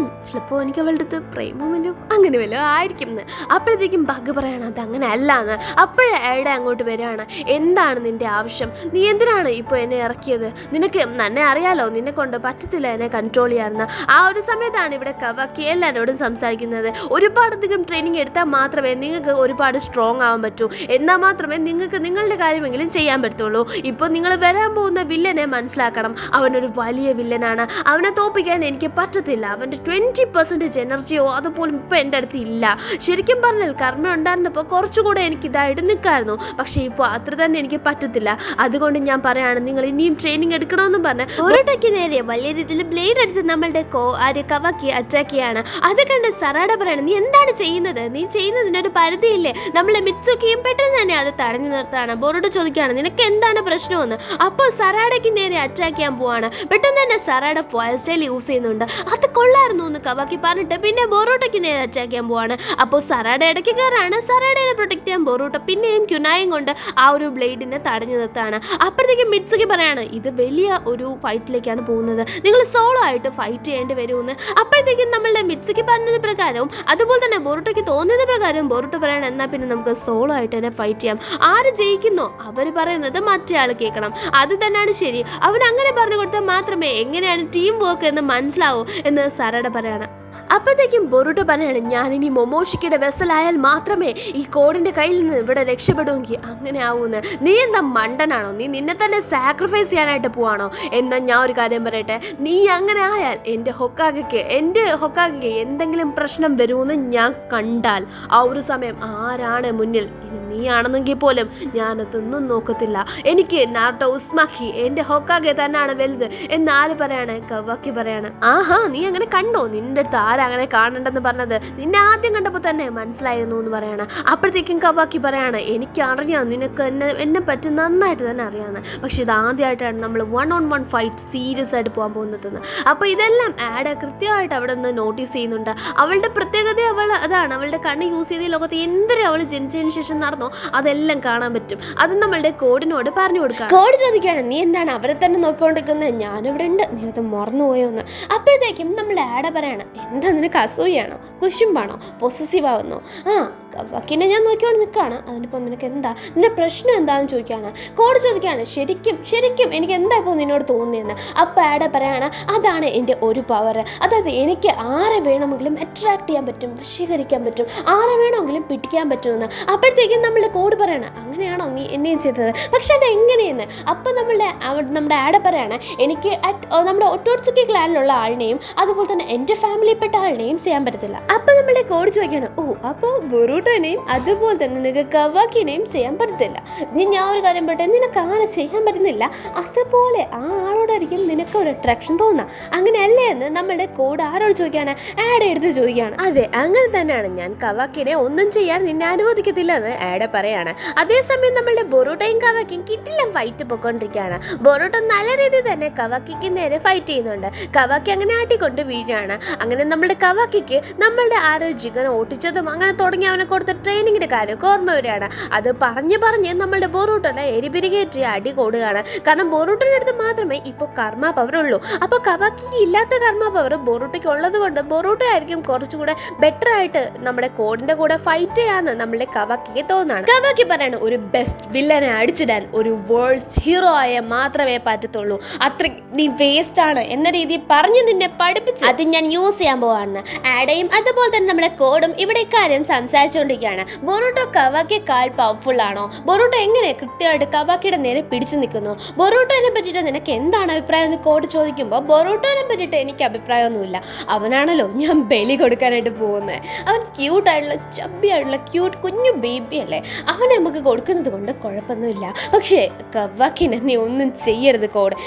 ചിലപ്പോൾ എനിക്ക് അവളുടെ അടുത്ത് പ്രേമമല്ലോ അങ്ങനെ വല്ലോ ആയിരിക്കും എന്ന്. അപ്പോഴത്തേക്കും ബഗ് പറയണം, അത് അങ്ങനെ അല്ല എന്ന്. അപ്പോഴേ ആഡ് അങ്ങോട്ട് വരികയാണ്. എന്താണ് നിന്റെ ആവശ്യം? നീ എന്തിനാണ് ഇപ്പോൾ എന്നെ ഇറക്കിയത്? നിനക്ക് എന്നെ അറിയാലോ, നിന്നെ കൊണ്ട് പറ്റത്തില്ല എന്നെ കൺട്രോൾ ചെയ്യാമെന്ന്. ആ ഒരു സമയത്താണ് ഇവിടെ കവാക്കി എല്ലാവരോടും സംസാരിക്കുന്നത്. ഒരുപാടധികം ട്രെയിനിങ് എടുത്താൽ മാത്രമേ നിങ്ങൾക്ക് ഒരുപാട് സ്ട്രോങ് ആവാൻ പറ്റൂ, എന്നാൽ മാത്രമേ നിങ്ങൾക്ക് നിങ്ങളുടെ കാര്യമെങ്കിലും ചെയ്യാൻ പറ്റുള്ളൂ. ഇപ്പോൾ നിങ്ങൾ വരാൻ പോകുന്ന വില്ലനെ മനസ്സിലാക്കണം. അവനൊരു വലിയ വില്ലനാണ്, അവനെ തോപ്പിക്കാൻ എനിക്ക് പറ്റത്തില്ല. അവൻ്റെ 20% എനർജിയോ അതുപോലും ഇപ്പോൾ എൻ്റെ അടുത്ത് ഇല്ല. ശരിക്കും പറഞ്ഞാൽ കർമ്മ ഉണ്ടായിരുന്നപ്പോൾ കുറച്ചുകൂടെ എനിക്ക് ഇതായിട്ട് നിൽക്കായിരുന്നു, പക്ഷേ ഇപ്പോൾ അത്ര തന്നെ എനിക്ക് പറ്റത്തില്ല. അതുകൊണ്ട് ഞാൻ പറയാണ്, നിങ്ങൾ ഇനിയും ട്രെയിനിങ് എടുക്കണമെന്ന് പറഞ്ഞ് ഒരൊട്ടയ്ക്ക് നേരെ വലിയ രീതിയിൽ ബ്ലേഡ് എടുത്ത് നമ്മളുടെ കവാക്കി അറ്റാക്ക് ചെയ്യാണ്. അത് കണ്ട് സറാഡ പറയണം, നീ എന്താണ് ചെയ്യുന്നത്? നീ ചെയ്യുന്നതിനൊരു പരിധിയില്ലേ? നമ്മളെ മിറ്റ്സുക്കിയും പെട്ടെന്ന് തന്നെ അത് തടഞ്ഞു നിർത്താണ്. ബോറോട്ട് ചോദിക്കുകയാണ്, നിനക്ക് എന്താണ് പ്രശ്നമെന്ന്. അപ്പോൾ സറാഡയ്ക്ക് നേരെ അറ്റാക്ക് ചെയ്യാൻ പോവാണ്. പെട്ടെന്ന് തന്നെ സറാഡ ഫയർ സ്റ്റൈൽ യൂസ് ചെയ്യുന്നുണ്ട്. അത് കൊള്ളായിരുന്നു എന്ന് കവാക്കി പറഞ്ഞിട്ട് പിന്നെ ബോറോട്ടയ്ക്ക് നേരെ അറ്റാക്ക് ചെയ്യാൻ പോവാണ്. അപ്പോൾ സറാഡ ഇടയ്ക്ക് കയറാണ്. സറാഡയെ പ്രൊട്ടക്ട് ചെയ്യാൻ ബോറോട്ട പിന്നെയും ക്യുനായും കൊണ്ട് ആ ഒരു ബ്ലേഡിനെ തടഞ്ഞു നിർത്താണ്. അപ്പോഴത്തേക്കും മിറ്റ്സുക്കി പറയാണ്, ഇത് വലിയ ഒരു ഫൈറ്റിലേക്കാണ് പോകുന്നത്, നിങ്ങൾ സോളോ ആയിട്ട് ഫൈറ്റ് ചെയ്യേണ്ടി വരുമെന്ന്. അപ്പോഴത്തേക്കും നമ്മളുടെ മിറ്റ്സുക്കി പറഞ്ഞത് പ്രകാരവും അതുപോലെ തന്നെ ബോറോട്ടയ്ക്ക് തോന്നിയത് പ്രകാരം ബോറോട്ട പറയണം, എന്നാൽ പിന്നെ നമുക്ക് സോളോ ആയിട്ട് തന്നെ ഫൈറ്റ് ചെയ്യാം. ആര് ജയിക്കുന്നോ അവർ പറയുന്നത് മറ്റേ ആൾ കേൾക്കണം, അത് തന്നെയാണ് ശരി. അവൻ അങ്ങനെ പറഞ്ഞു കൊടുത്താൽ മാത്രമേ എങ്ങനെയാണ് ടീം വർക്ക് എന്ന് മനസ്സിലാവൂ എന്ന് സറാഡ പറയാണ്. അപ്പോഴത്തേക്കും ബൊറൂട്ടോ പറയാണ്, ഞാനിനി മൊമോഷിക്കയുടെ വെസലായാൽ മാത്രമേ ഈ കോഡിൻ്റെ കയ്യിൽ നിന്ന് ഇവിടെ രക്ഷപ്പെടുമെങ്കിൽ അങ്ങനെ ആവൂന്ന്. നീ എന്താ മണ്ടനാണോ? നീ നിന്നെ തന്നെ സാക്രിഫൈസ് ചെയ്യാനായിട്ട് പോവാണോ? എന്നാൽ ഞാൻ ഒരു കാര്യം പറയട്ടെ, നീ അങ്ങനെ ആയാൽ എൻ്റെ ഹൊക്കാഗയ്ക്ക് എന്തെങ്കിലും പ്രശ്നം വരുമെന്ന് ഞാൻ കണ്ടാൽ ആ ഒരു സമയം ആരാണ് മുന്നിൽ, ഇനി നീയാണെന്നെങ്കിൽ പോലും ഞാനതൊന്നും നോക്കത്തില്ല. എനിക്ക് നാർട്ടോ ഉസ്മാക്കി എൻ്റെ ഹൊക്കാഗെ തന്നെയാണ് വലുത് എന്ന് ആര് പറയാണ്? കവാക്കി പറയാണ്. ആഹാ, നീ അങ്ങനെ കണ്ടോ? നിന്റെ അടുത്ത് അങ്ങനെ കാണണ്ടെന്ന് പറഞ്ഞത് നിന്നെ ആദ്യം കണ്ടപ്പോൾ തന്നെ മനസ്സിലായിരുന്നു എന്ന് പറയാണ്. അപ്പോഴത്തേക്കും കവാക്കി പറയാണ്, എനിക്ക് അറിയാം നിനക്ക് എന്നെ പറ്റി നന്നായിട്ട് തന്നെ അറിയാമെന്ന്, പക്ഷെ ഇത് ആദ്യമായിട്ടാണ് നമ്മൾ 1-on-1 ഫൈറ്റ് സീരിയസ് ആയിട്ട് പോകാൻ പോകുന്നതെന്ന്. അപ്പോൾ ഇതെല്ലാം ആഡ് കൃത്യമായിട്ട് അവിടെ നിന്ന് നോട്ടീസ് ചെയ്യുന്നുണ്ട്. അവളുടെ പ്രത്യേകത അതാണ്, അവളുടെ കണ്ണ് യൂസ് ചെയ്ത ലോകത്ത് എന്തൊരു അവൾ ജനിച്ചതിന് ശേഷം നടന്നോ അതെല്ലാം കാണാൻ പറ്റും. അത് നമ്മളുടെ കോഡിനോട് പറഞ്ഞു കൊടുക്കാം. കോഡ് ചോദിക്കുകയാണ്, നീ എന്താണ് അവരെ തന്നെ നോക്കിക്കൊണ്ടിരിക്കുന്നത്? ഞാനിവിടെ ഉണ്ട്, നീ അത് മറന്നുപോയോന്ന്. അപ്പോഴത്തേക്കും നമ്മൾ ആഡ് പറയാണ്, എന്താ നിനക്ക് അസൂയാണോ, കുശുമ്പാണോ, പൊസസീവ് ആവുന്നോ? വക്കീനെ ഞാൻ നോക്കിക്കൊണ്ട് നിൽക്കുകയാണ്, അതിനിപ്പോൾ നിനക്ക് എന്താ, നിന്റെ പ്രശ്നം എന്താണെന്ന് ചോദിക്കുകയാണ്. കോഡ് ചോദിക്കുകയാണ്, ശരിക്കും എനിക്ക് എന്താ ഇപ്പോൾ നിന്നോട് തോന്നിയെന്ന്. അപ്പോൾ ആഡ് പറയാണ്, അതാണ് എൻ്റെ ഒരു പവർ, അതായത് എനിക്ക് ആരെ വേണമെങ്കിലും അട്രാക്ട് ചെയ്യാൻ പറ്റും, വശീകരിക്കാൻ പറ്റും, ആരെ വേണമെങ്കിലും പിടിക്കാൻ പറ്റുമെന്ന്. അപ്പോഴത്തേക്കും നമ്മളുടെ കോഡ് പറയാണ്, അങ്ങനെയാണോ നീ എന്നെയും ചെയ്തത്? പക്ഷെ അത് എങ്ങനെയെന്ന്. അപ്പോൾ നമ്മുടെ ആഡ് പറയാണ്, എനിക്ക് നമ്മുടെ ഒട്ടോട്സുക്കി ക്ലാനിലുള്ള ആളിനെയും അതുപോലെ തന്നെ എൻ്റെ ഫാമിലിയിൽപ്പെട്ട ആളിനെയും ചെയ്യാൻ പറ്റത്തില്ല. അപ്പം നമ്മളെ കോഡ് ചോദിക്കാണ്, ഓ അപ്പോൾ ബൊറൂട്ടോനെയും അതുപോലെ തന്നെ നിനക്ക് കവാക്കിനെയും ചെയ്യാൻ പറ്റത്തില്ല. ഞാൻ ഒരു കാര്യം പറയട്ടെ, നിനക്ക് അങ്ങനെ ചെയ്യാൻ പറ്റുന്നില്ല, അതുപോലെ ആ ആളോടായിരിക്കും നിനക്ക് ഒരു അട്രാക്ഷൻ തോന്നാം, അങ്ങനെയല്ലേ എന്ന് നമ്മളുടെ കോഡ് ആരോട് ചോദിക്കുകയാണ്? ആഡ് എടുത്ത് ചോദിക്കുകയാണ്. അതെ, അങ്ങനെ തന്നെയാണ്, ഞാൻ കവാക്കിനെ ഒന്നും ചെയ്യാൻ നിന്നെ അനുവദിക്കത്തില്ല എന്ന് ആഡ് പറയാണ്. അതേസമയം നമ്മളുടെ ബൊറൂട്ടോയും കവാക്കിയും കിട്ടില്ല ഫൈറ്റ് പൊയ്ക്കൊണ്ടിരിക്കുകയാണ്. ബൊറൂട്ടോ നല്ല രീതിയിൽ തന്നെ കവാക്കിക്ക് നേരെ ഫൈറ്റ് ചെയ്യുന്നുണ്ട്. കവാക്കി അങ്ങനെ ആട്ടിക്കൊണ്ട് വീഴാണ്. അങ്ങനെ നമ്മളുടെ കവാക്കിക്ക് നമ്മളുടെ ആരോഗ്യം ഓട്ടിച്ചതും അങ്ങനെ തുടങ്ങി അവനെ കൊടുത്ത ട്രെയിനിങ്ങിന്റെ കാര്യമൊക്കെ ഓർമ്മ വരികയാണ്. അത് പറഞ്ഞ് നമ്മളുടെ ബൊറൂട്ടോനെ എരിപിരികേറ്റ് അടി കൊടുകയാണ്. കാരണം ബൊറൂട്ടോയുടെ അടുത്ത് മാത്രമേ ഇപ്പോൾ കർമ്മ പവർ ഉള്ളൂ. അപ്പോൾ കവാക്കിക്ക് ഇല്ലാത്ത കർമ്മ പവർ ബൊറൂട്ടോയ്ക്ക് ഉള്ളത് കൊണ്ട് ബൊറൂട്ടോ ആയിരിക്കും കുറച്ചുകൂടെ ബെറ്റർ ആയിട്ട് നമ്മുടെ കോഡിന്റെ കൂടെ ഫൈറ്റ് ചെയ്യാന്ന് നമ്മളുടെ കവാക്കിക്ക് തോന്നാണ്. കവാക്കി പറയാണ്, ഒരു ബെസ്റ്റ് വില്ലനെ അടിച്ചിടാൻ ഒരു വേഴ്സ്റ്റ് ഹീറോ ആയ മാത്രമേ പറ്റത്തുള്ളൂ, അത്ര നീ വേസ്റ്റ് ആണ് എന്ന രീതിയിൽ പറഞ്ഞ് നിന്നെ പഠിപ്പിച്ച് അത് ഞാൻ യൂസ് ചെയ്യാൻ പോവാണ്. ആഡയും അതുപോലെ തന്നെ നമ്മുടെ കോഡും ഇവിടെ ഇക്കാര്യം സംസാരിച്ചുകൊണ്ടിരിക്കുകയാണ്. ബൊറൂട്ടോ കവാക്കിയേക്കാൾ പവർഫുൾ ആണോ? ബൊറൂട്ടോ എങ്ങനെ കൃത്യമായിട്ട് കവാക്കിയുടെ നേരെ പിടിച്ചു നിൽക്കുന്നു? ബൊറൂട്ടോനെ പറ്റിയിട്ട് നിനക്ക് എന്താണ് അഭിപ്രായം എന്ന് കോഡ് ചോദിക്കുമ്പോൾ ബൊറൂട്ടോനെ പറ്റിയിട്ട് എനിക്ക് അഭിപ്രായമൊന്നുമില്ല, അവനാണല്ലോ ഞാൻ ബലി കൊടുക്കാനായിട്ട് പോകുന്നത്, അവൻ ക്യൂട്ടായിട്ടുള്ള ചബ്ബിയായിട്ടുള്ള ക്യൂട്ട് കുഞ്ഞു ബേബി അല്ലേ, അവനെ നമുക്ക് കൊടുക്കുന്നത് കൊണ്ട് കുഴപ്പമൊന്നുമില്ല, പക്ഷേ കവാക്കിനെ നീ ഒന്നും ചെയ്യരുത് കോഡ്.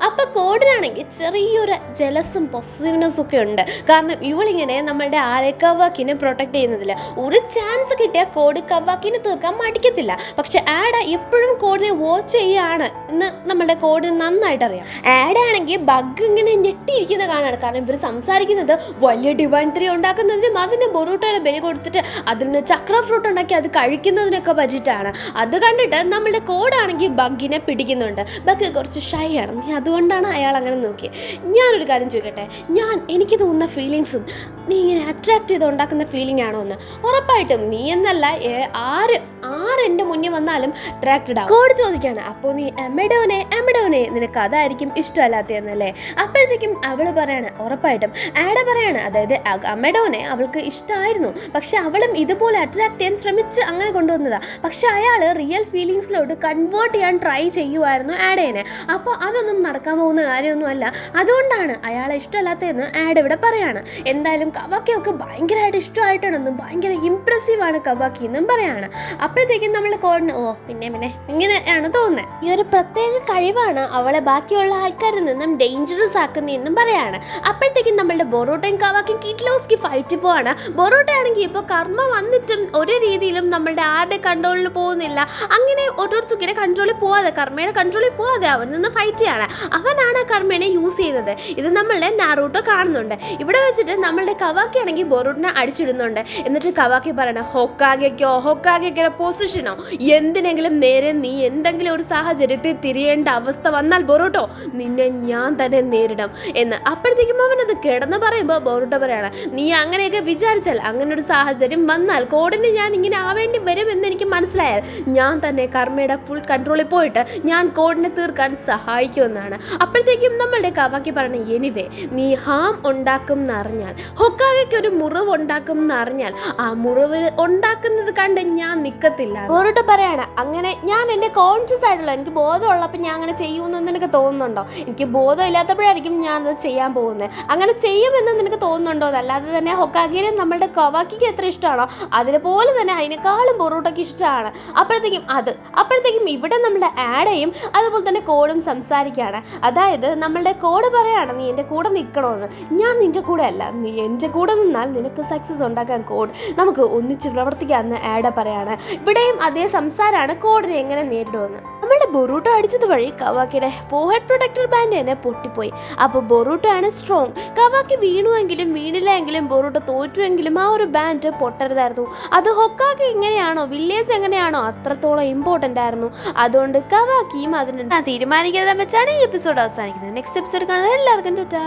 അപ്പം കോഡിനാണെങ്കിൽ ചെറിയൊരു ജലസും പൊസീവ്നെസ്സും ഒക്കെ ഉണ്ട്. കാരണം ഇവളിങ്ങനെ നമ്മളുടെ കവാക്കിനെ പ്രൊട്ടക്ട് ചെയ്യുന്നതിൽ ഒരു ചാൻസ് കിട്ടിയാൽ കോഡ് കവാക്കിനെ തീർക്കാൻ മടിക്കത്തില്ല. പക്ഷെ ആഡ് എപ്പോഴും കോഡിനെ വാച്ച് ചെയ്യുകയാണ് എന്ന് നമ്മളുടെ കോഡിന് നന്നായിട്ട് അറിയാം. ആഡ് ആണെങ്കിൽ ബഗ് ഇങ്ങനെ ഞെട്ടിയിരിക്കുന്ന കാണാണ്. കാരണം ഇവർ സംസാരിക്കുന്നത് വലിയ ഡിവൈൻ 3 ഉണ്ടാക്കുന്നതിനും അതിന് ബൊറൂട്ടോനെ ബലി കൊടുത്തിട്ട് അതിൽ നിന്ന് ചക്ര ഫ്രൂട്ട് ഉണ്ടാക്കി അത് കഴിക്കുന്നതിനൊക്കെ പറ്റിയിട്ടാണ്. അത് കണ്ടിട്ട് നമ്മളുടെ കോഡാണെങ്കിൽ ബഗ്ഗിനെ പിടിക്കുന്നുണ്ട്. ബഗ് കുറച്ച് ഷൈ ആണ്, അതുകൊണ്ടാണ് അയാൾ അങ്ങനെ നോക്കിയത്. ഞാനൊരു കാര്യം ചോദിക്കട്ടെ, എനിക്ക് തോന്നുന്ന ഫീലിങ്സും നീ ഇങ്ങനെ അട്രാക്ട് ചെയ്ത് ഉണ്ടാക്കുന്ന ഫീലിംഗ് ആണോ എന്ന്? ഉറപ്പായിട്ടും നീ എന്നല്ല, ആര് എൻ്റെ മുന്നിൽ വന്നാലും അട്രാക്റ്റഡ് ആവും. കോഡ് ചോദിക്കാണ്, അപ്പോൾ നീ എമഡോനെ നിനക്ക് അതായിരിക്കും ഇഷ്ടമല്ലാത്തതെന്നല്ലേ? അപ്പോഴത്തേക്കും അവൾ പറയാണ്, ഉറപ്പായിട്ടും. ആഡ പറയാണ്, അതായത് എമഡോനെ അവൾക്ക് ഇഷ്ടമായിരുന്നു, പക്ഷെ അവളും ഇതുപോലെ അട്രാക്ട് ചെയ്യാൻ ശ്രമിച്ച് അങ്ങനെ കൊണ്ടുവന്നതാ. പക്ഷെ അയാൾ റിയൽ ഫീലിങ്സിലോട്ട് കൺവേർട്ട് ചെയ്യാൻ ട്രൈ ചെയ്യുമായിരുന്നു ആഡേനെ. അപ്പോൾ അതൊന്നും നടക്കാൻ പോകുന്ന കാര്യമൊന്നുമല്ല, അതുകൊണ്ടാണ് അയാളെ ഇഷ്ടമല്ലാത്തതെന്ന് ആഡ് ഇവിടെ പറയാണ്. എന്തായാലും കവാക്കിയൊക്കെ ഭയങ്കരമായിട്ട് ഇഷ്ടമായിട്ടാണെന്നും ഭയങ്കര ഇംപ്രസീവാണ് കവാക്കി എന്നും പറയാണ്. അപ്പോഴത്തേക്കും നമ്മൾ കോഡിന് പിന്നെ ഇങ്ങനെയാണ് തോന്നുന്നത്. ഈ ഒരു പ്രത്യേക കഴിവാണ് അവളെ ബാക്കിയുള്ള ആൾക്കാരിൽ നിന്നും ഡേഞ്ചറസ് ആക്കുന്നതെന്നും പറയാണ്. അപ്പോഴത്തേക്കും നമ്മളുടെ ബൊറൂട്ടയും കവാക്കിയും കിഡ്ലോസ്കി ഫൈറ്റ് പോവാണ്. ബൊറൂട്ട ആണെങ്കിൽ ഇപ്പോൾ കർമ്മ വന്നിട്ടും ഒരു രീതിയിലും നമ്മളുടെ ആരുടെ കൺട്രോളിൽ പോകുന്നില്ല. അങ്ങനെ ഒട്ടോട്സുക്കിയുടെ കൺട്രോളിൽ പോവാതെ, കർമ്മയുടെ കൺട്രോളിൽ പോവാതെ അവൻ നിന്ന് ഫൈറ്റ് ചെയ്യാണ്. അവനാണ് കർമ്മേനെ യൂസ് ചെയ്യുന്നത്. ഇത് നമ്മളുടെ നാറൂട്ടോ കാണുന്നുണ്ട്. ഇവിടെ വെച്ചിട്ട് നമ്മളുടെ കവാക്കി ആണെങ്കിൽ ബൊറൂട്ടിനെ അടിച്ചിടുന്നുണ്ട്. എന്നിട്ട് കവാക്കി പറയണം, ഹൊക്കാഗെക്കോ പൊസിഷനോ എന്തിനെങ്കിലും നേരെ നീ എന്തെങ്കിലും ഒരു സാഹചര്യത്തിൽ തിരിയേണ്ട അവസ്ഥ വന്നാൽ ബൊറൂട്ടോ നിന്നെ ഞാൻ തന്നെ നേരിടും എന്ന്. അപ്പോഴത്തേക്കും അവനത് കിടന്ന് പറയുമ്പോൾ ബൊറൂട്ടോ പറയാണ്, നീ അങ്ങനെയൊക്കെ വിചാരിച്ചാൽ അങ്ങനെ ഒരു സാഹചര്യം വന്നാൽ കോഡിന് ഞാൻ ഇങ്ങനെ ആവേണ്ടി വരും എന്ന് എനിക്ക് മനസ്സിലായാൽ ഞാൻ തന്നെ കർമ്മയുടെ ഫുൾ കൺട്രോളിൽ പോയിട്ട് ഞാൻ കോഡിനെ തീർക്കാൻ സഹായിക്കുമെന്നാണ്. അപ്പോഴത്തേക്കും നമ്മളുടെ കവാക്കി പറയണ, എനിവേ നീ ഹാം ഉണ്ടാക്കും എന്നറിഞ്ഞാൽ, ഹൊക്കാഗയ്ക്ക് ഒരു മുറിവ് ഉണ്ടാക്കും എന്നറിഞ്ഞാൽ ആ മുറിവ് ഉണ്ടാക്കുന്നത് കണ്ട് ഞാൻ നിൽക്കത്തില്ല. ബൊറൂട്ടോ പറയാണ്, അങ്ങനെ ഞാൻ എൻ്റെ കോൺഷ്യസ് ആയിട്ടുള്ള എനിക്ക് ബോധമുള്ളപ്പോൾ ഞാൻ അങ്ങനെ ചെയ്യുമെന്ന് നിനക്ക് തോന്നുന്നുണ്ടോ? എനിക്ക് ബോധം ഇല്ലാത്തപ്പോഴായിരിക്കും ഞാനത് ചെയ്യാൻ പോകുന്നത്. അങ്ങനെ ചെയ്യുമെന്ന് നിനക്ക് തോന്നുന്നുണ്ടോ? അല്ലാതെ തന്നെ ഹൊക്കാഗിനെ നമ്മളുടെ കവാക്കിക്ക് എത്ര ഇഷ്ടമാണോ അതുപോലെ തന്നെ അതിനേക്കാളും ബൊറൂട്ടോയ്ക്ക് ഇഷ്ടമാണ്. അപ്പോഴത്തേക്കും ഇവിടെ നമ്മളുടെ ആഡയും അതുപോലെ തന്നെ കോഡും സംസാരിക്കുകയാണ്. അതായത് നമ്മളുടെ കോഡ് പറയാണ്, നീ എൻ്റെ കൂടെ നിൽക്കണമെന്ന്. ഞാൻ നിൻ്റെ കൂടെ അല്ല, നീ എൻ്റെ കൂടെ നിന്നാൽ നിനക്ക് സക്സസ് ഉണ്ടാക്കാൻ കോഡ്, നമുക്ക് ഒന്നിച്ച് പ്രവർത്തിക്കാമെന്ന് ആഡ പറയാണ്. ഇവിടെയും അതേ സംസാരമാണ് കോഡിനെ എങ്ങനെ നേരിടുമെന്ന്. നമ്മളുടെ ബൊറൂട്ടോ അടിച്ചത് വഴി കവാക്കിയുടെ ഫോർഹെഡ് പ്രൊട്ടക്ടർ ബാൻഡ് തന്നെ പൊട്ടിപ്പോയി. അപ്പോൾ ബൊറൂട്ടോ ആണ് സ്ട്രോങ്. കവാക്കി വീണുവെങ്കിലും വീണില്ലെങ്കിലും ബൊറൂട്ടോ തോറ്റുവെങ്കിലും ആ ഒരു ബാൻഡ് പൊട്ടരുതായിരുന്നു. അത് ഹൊക്കാഗെ എങ്ങനെയാണോ വില്ലേജ് എങ്ങനെയാണോ അത്രത്തോളം ഇമ്പോർട്ടൻ്റ് ആയിരുന്നു. അതുകൊണ്ട് കവാക്കിയും അതിന് തീരുമാനിക്കുന്നതിനെ വെച്ചാണ് ഈ എപ്പിസോഡ് അവസാനിക്കുന്നത്. നെക്സ്റ്റ് എപ്പിസോഡ് കാണുന്നത് എല്ലാവർക്കും ടാറ്റാ.